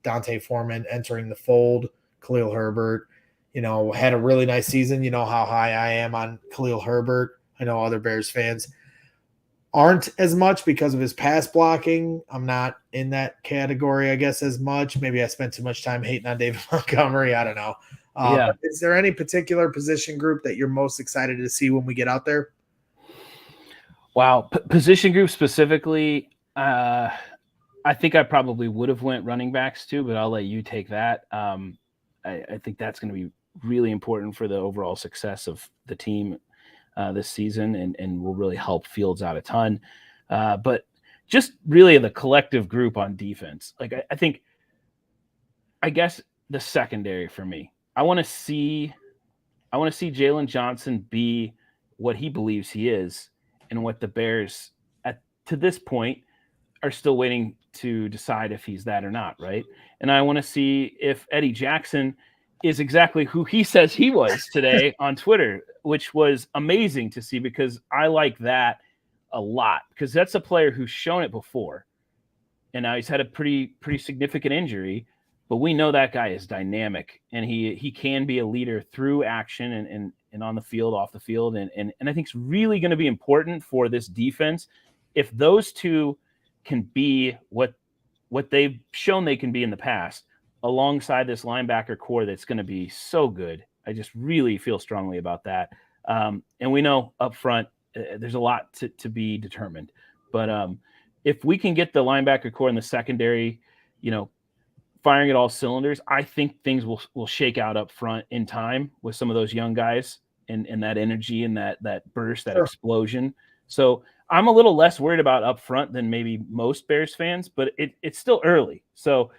Dante Foreman entering the fold. Khalil Herbert, had a really nice season. You know how high I am on Khalil Herbert. I know other Bears fans aren't as much because of his pass blocking. I'm not in that category, I guess, as much. Maybe I spent too much time hating on David Montgomery. I don't know. But is there any particular position group that you're most excited to see when we get out there? Wow. Position group specifically, I think I probably would have went running backs too, but I'll let you take that. I think that's going to be really important for the overall success of the team this season and will really help Fields out a ton. But just really the collective group on defense. Like I guess the secondary for me, I want to see Jalen Johnson be what he believes he is, and what the Bears to this point are still waiting to decide if he's that or not, right? And I want to see if Eddie Jackson is exactly who he says he was today on Twitter, which was amazing to see, because I like that a lot, because that's a player who's shown it before, and now he's had a pretty significant injury, but we know that guy is dynamic, and he can be a leader through action and on the field, off the field, and I think it's really going to be important for this defense if those two can be what they've shown they can be in the past, alongside this linebacker core that's going to be so good. I just really feel strongly about that. And we know up front, there's a lot to be determined. But if we can get the linebacker core in the secondary, firing at all cylinders, I think things will shake out up front in time with some of those young guys and that energy and that burst, that explosion. So I'm a little less worried about up front than maybe most Bears fans, but it's still early. So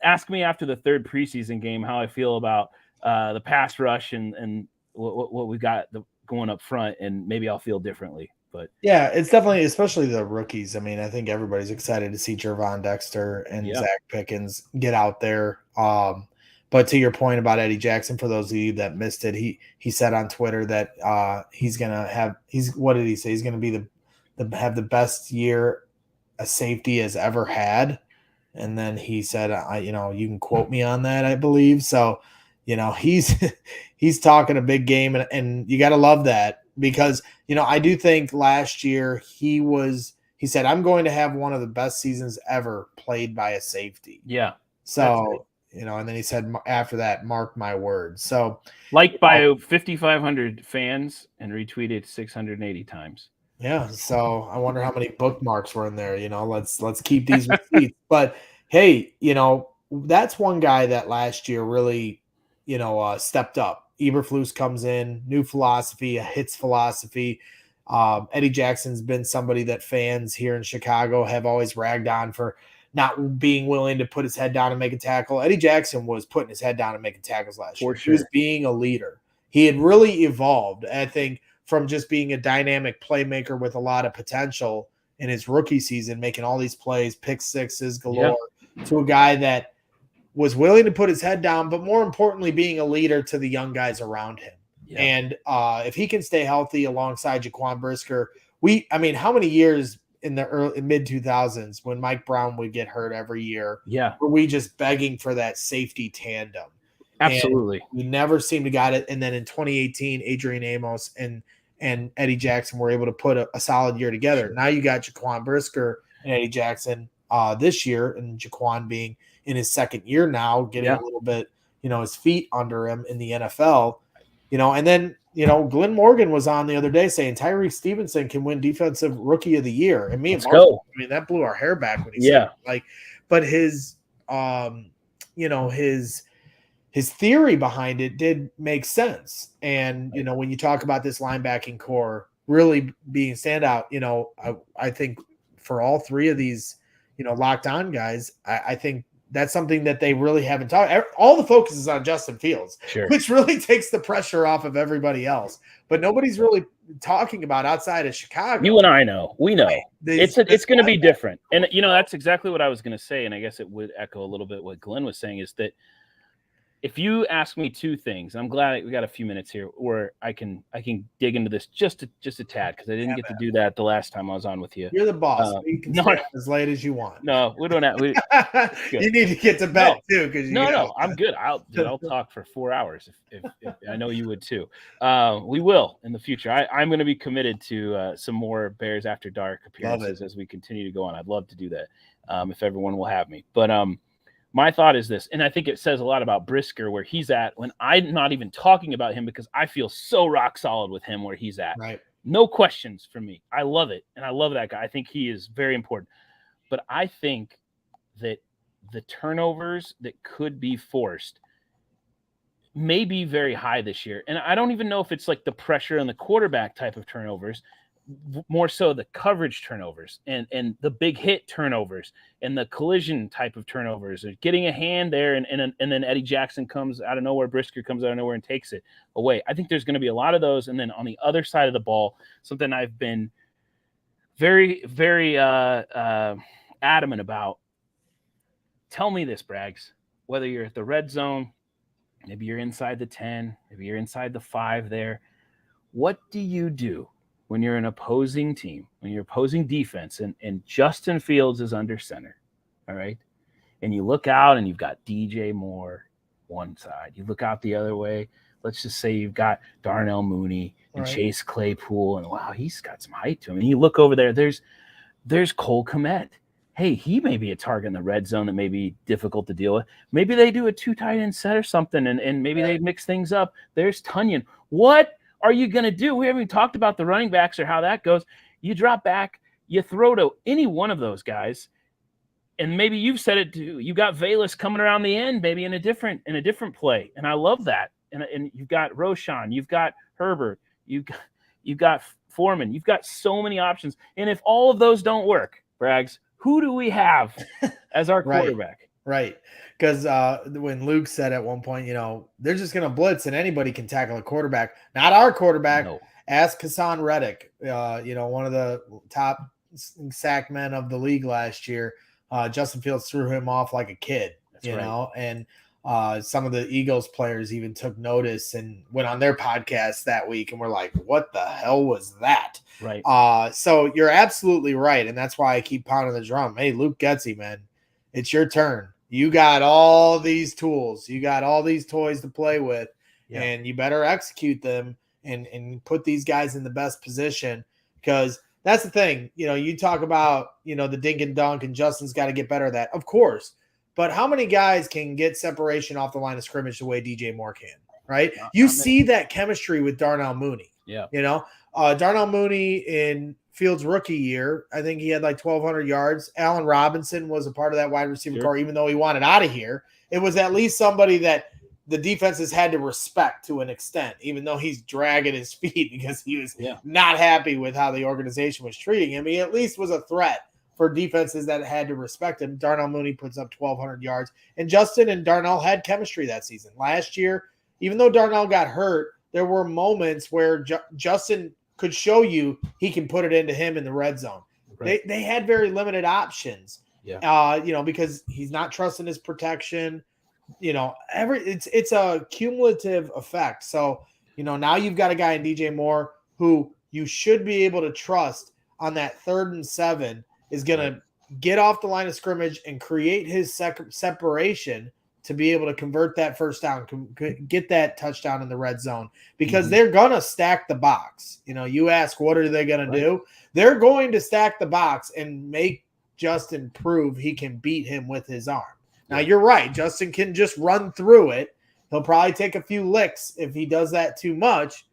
ask me after the third preseason game how I feel about the pass rush and what we got going up front, and maybe I'll feel differently. But yeah, it's definitely, especially the rookies. I mean, I think everybody's excited to see Jervon Dexter and Zach Pickens get out there. But to your point about Eddie Jackson, for those of you that missed it, he said on Twitter that what did he say? He's going to be have the best year a safety has ever had. And then he said, you can quote me on that, I believe. So, he's talking a big game, and you got to love that, because, I do think last year he said, I'm going to have one of the best seasons ever played by a safety. Yeah. So, and then he said after that, mark my words. So liked by 5,500 fans and retweeted 680 times. Yeah. So I wonder how many bookmarks were in there. Let's keep these receipts. But hey, that's one guy that last year really, stepped up. Eberflus comes in, new philosophy, a hits philosophy. Eddie Jackson's been somebody that fans here in Chicago have always ragged on for not being willing to put his head down and make a tackle. Eddie Jackson was putting his head down and making tackles last year. Sure. He was being a leader. He had really evolved, I think, from just being a dynamic playmaker with a lot of potential in his rookie season, making all these plays, pick sixes galore, to a guy that was willing to put his head down, but more importantly, being a leader to the young guys around him. Yeah. And if he can stay healthy alongside Jaquan Brisker, how many years in the mid 2000s when Mike Brown would get hurt every year, were we just begging for that safety tandem? Absolutely. And we never seemed to got it. And then in 2018, Adrian Amos and Eddie Jackson were able to put a solid year together. Sure. Now you got Jaquan Brisker and Eddie Jackson this year, and Jaquan being in his second year now, getting a little bit, his feet under him in the NFL, and then, Glenn Morgan was on the other day saying Tyree Stevenson can win Defensive Rookie of the Year. And me and Mark, that blew our hair back when he said it. But his, his theory behind it did make sense. And, when you talk about this linebacking core really being standout, I think for all three of these, locked on guys, I think that's something that they really haven't talked. All the focus is on Justin Fields, Sure. which really takes the pressure off of everybody else. But nobody's really talking about outside of Chicago. You and I know. We know. Right. It's going to be different. And, that's exactly what I was going to say. And I guess it would echo a little bit what Glenn was saying, is that if you ask me two things, I'm glad we got a few minutes here where I can dig into this just a tad, because I didn't get to do that the last time I was on with you. You're the boss. You can stay up as late as you want. No, we don't have. You need to get to bed too, because no, I'm good. I'll talk for 4 hours if I know you would too. We will in the future. I'm going to be committed to some more Bears After Dark appearances as we continue to go on. I'd love to do that if everyone will have me. But my thought is this, and I think it says a lot about Brisker where he's at when I'm not even talking about him, because I feel so rock solid with him where he's at. Right. No questions from me. I love it. And I love that guy. I think he is very important. But I think that the turnovers that could be forced may be very high this year. And I don't even know if it's like the pressure on the quarterback type of turnovers, more so the coverage turnovers and the big hit turnovers and the collision type of turnovers, or getting a hand there and then Eddie Jackson comes out of nowhere, Brisker comes out of nowhere and takes it away. I think there's going to be a lot of those. And then on the other side of the ball, something I've been very, very adamant about. Tell me this, Braggs, whether you're at the red zone, maybe you're inside the 10, maybe you're inside the 5 there. What do you do when you're an opposing team, when you're opposing defense, and Justin Fields is under center, all right? And you look out and you've got DJ Moore one side. You look out the other way. Let's just say you've got Darnell Mooney and Chase Claypool, and wow, he's got some height to him. And you look over there, there's Cole Kmet. Hey, he may be a target in the red zone that may be difficult to deal with. Maybe they do a 2 tight end set or something, and maybe they mix things up. There's Tunyon. What are you going to do? We haven't even talked about the running backs or how that goes. You drop back, you throw to any one of those guys, and maybe you've said it too. You got Valus coming around the end, maybe in a different play, and I love that. And you've got Roshan, you've got Herbert, you've got Foreman, you've got so many options. And if all of those don't work, Braggs, who do we have as our quarterback? Right. Because when Luke said at one point, they're just going to blitz and anybody can tackle a quarterback. Not our quarterback. No. Ask Hassan Reddick, one of the top sack men of the league last year. Justin Fields threw him off like a kid, know, and some of the Eagles players even took notice and went on their podcast that week and were like, what the hell was that? Right. So you're absolutely right. And that's why I keep pounding the drum. Hey, Luke Getsy, man, it's your turn. You got all these tools. You got all these toys to play with, and you better execute them and put these guys in the best position, because that's the thing. You talk about, the dink and dunk, and Justin's got to get better at that. Of course. But how many guys can get separation off the line of scrimmage the way DJ Moore can, right? You see that chemistry with Darnell Mooney. Yeah. Darnell Mooney in Fields' rookie year, I think he had like 1,200 yards. Allen Robinson was a part of that wide receiver core, even though he wanted out of here. It was at least somebody that the defenses had to respect to an extent, even though he's dragging his feet because he was not happy with how the organization was treating him. He at least was a threat for defenses that had to respect him. Darnell Mooney puts up 1,200 yards. And Justin and Darnell had chemistry that season. Last year, even though Darnell got hurt, there were moments where Justin could show you he can put it into him in the red zone. Right. They had very limited options, because he's not trusting his protection. It's a cumulative effect. So, now you've got a guy in DJ Moore who you should be able to trust on that 3rd and 7 is going to get off the line of scrimmage and create his separation to be able to convert that first down, get that touchdown in the red zone, because they're going to stack the box. You ask, what are they going to do? They're going to stack the box and make Justin prove he can beat him with his arm. Now, you're right. Justin can just run through it. He'll probably take a few licks if he does that too much,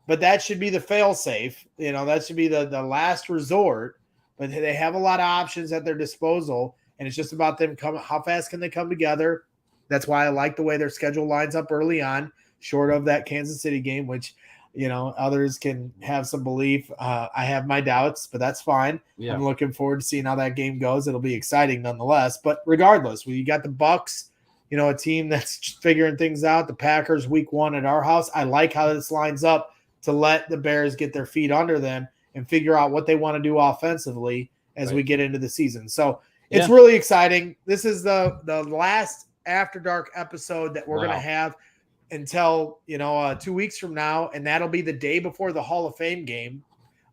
but that should be the fail-safe. That should be the last resort. But they have a lot of options at their disposal, and it's just about them how fast can they come together. That's why I like the way their schedule lines up early on, short of that Kansas City game, which Others can have some belief. I have my doubts, but that's fine. Yeah. I'm looking forward to seeing how that game goes. It'll be exciting nonetheless. But regardless, we got the Bucks, a team that's figuring things out. The Packers week 1 at our house. I like how this lines up to let the Bears get their feet under them and figure out what they want to do offensively as we get into the season. So it's really exciting. This is the last After Dark episode that we're going to have until 2 weeks from now, and that'll be the day before the Hall of Fame game.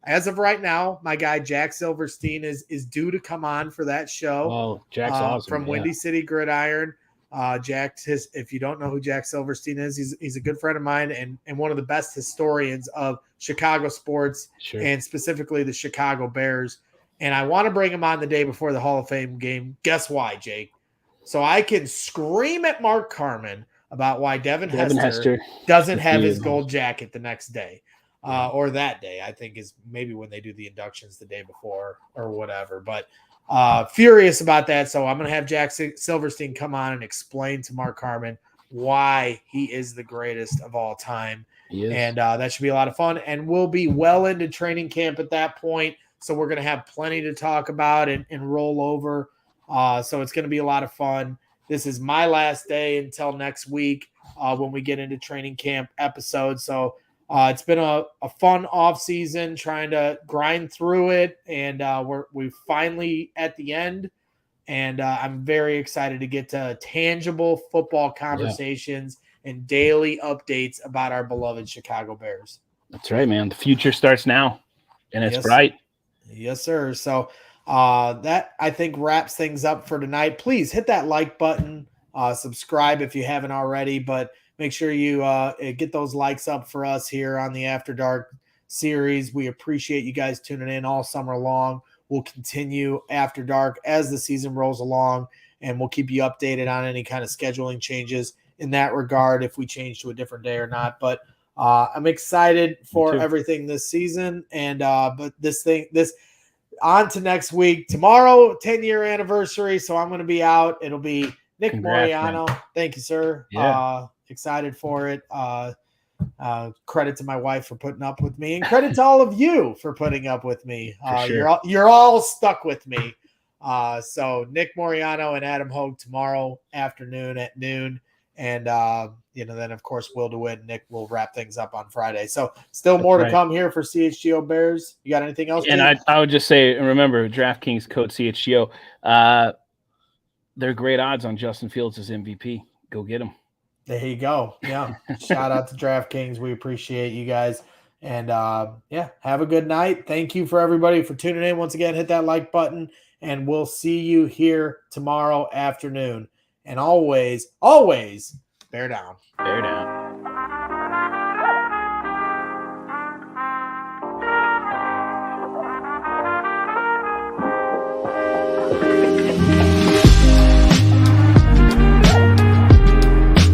As of right now, my guy Jack Silverstein is due to come on for that show. Oh, Jack's awesome. From Windy City Gridiron. If you don't know who Jack Silverstein is, he's a good friend of mine and one of the best historians of Chicago sports and specifically the Chicago Bears. And I want to bring him on the day before the Hall of Fame game. Guess why, Jake? So I can scream at Mark Carmen about why Devin Hester doesn't have his gold jacket the next day or that day. I think is maybe when they do the inductions the day before or whatever. But furious about that. So I'm going to have Jack Silverstein come on and explain to Mark Carmen why he is the greatest of all time. And that should be a lot of fun. And we'll be well into training camp at that point. So we're going to have plenty to talk about and roll over. So it's going to be a lot of fun. This is my last day until next week when we get into training camp episodes. So it's been a fun off season trying to grind through it. And we're finally at the end. And I'm very excited to get to tangible football conversations and daily updates about our beloved Chicago Bears. That's right, man. The future starts now, and it's bright. Yes, sir. So that, I think, wraps things up for tonight. Please hit that like button, subscribe if you haven't already, but make sure you get those likes up for us here on the After Dark series. We appreciate you guys tuning in all summer long. We'll continue After Dark as the season rolls along, and we'll keep you updated on any kind of scheduling changes in that regard, if we change to a different day or not. But I'm excited for everything this season. And but this on to next week. Tomorrow, 10-year anniversary, so I'm going to be out. It'll be Nick Moriano. Man. Thank you, sir. Yeah. Excited for it. Credit to my wife for putting up with me, and credit to all of you for putting up with me. You're all stuck with me. So Nick Moriano and Adam Hogue tomorrow afternoon at noon. And, then, of course, Will DeWitt and Nick will wrap things up on Friday. So still more to come here for CHGO Bears. You got anything else? And I would just say, remember, DraftKings code CHGO. They're great odds on Justin Fields as MVP. Go get him. There you go. Yeah. Shout out to DraftKings. We appreciate you guys. And, have a good night. Thank you for everybody for tuning in. Once again, hit that like button, and we'll see you here tomorrow afternoon. And always, bear down. Bear down.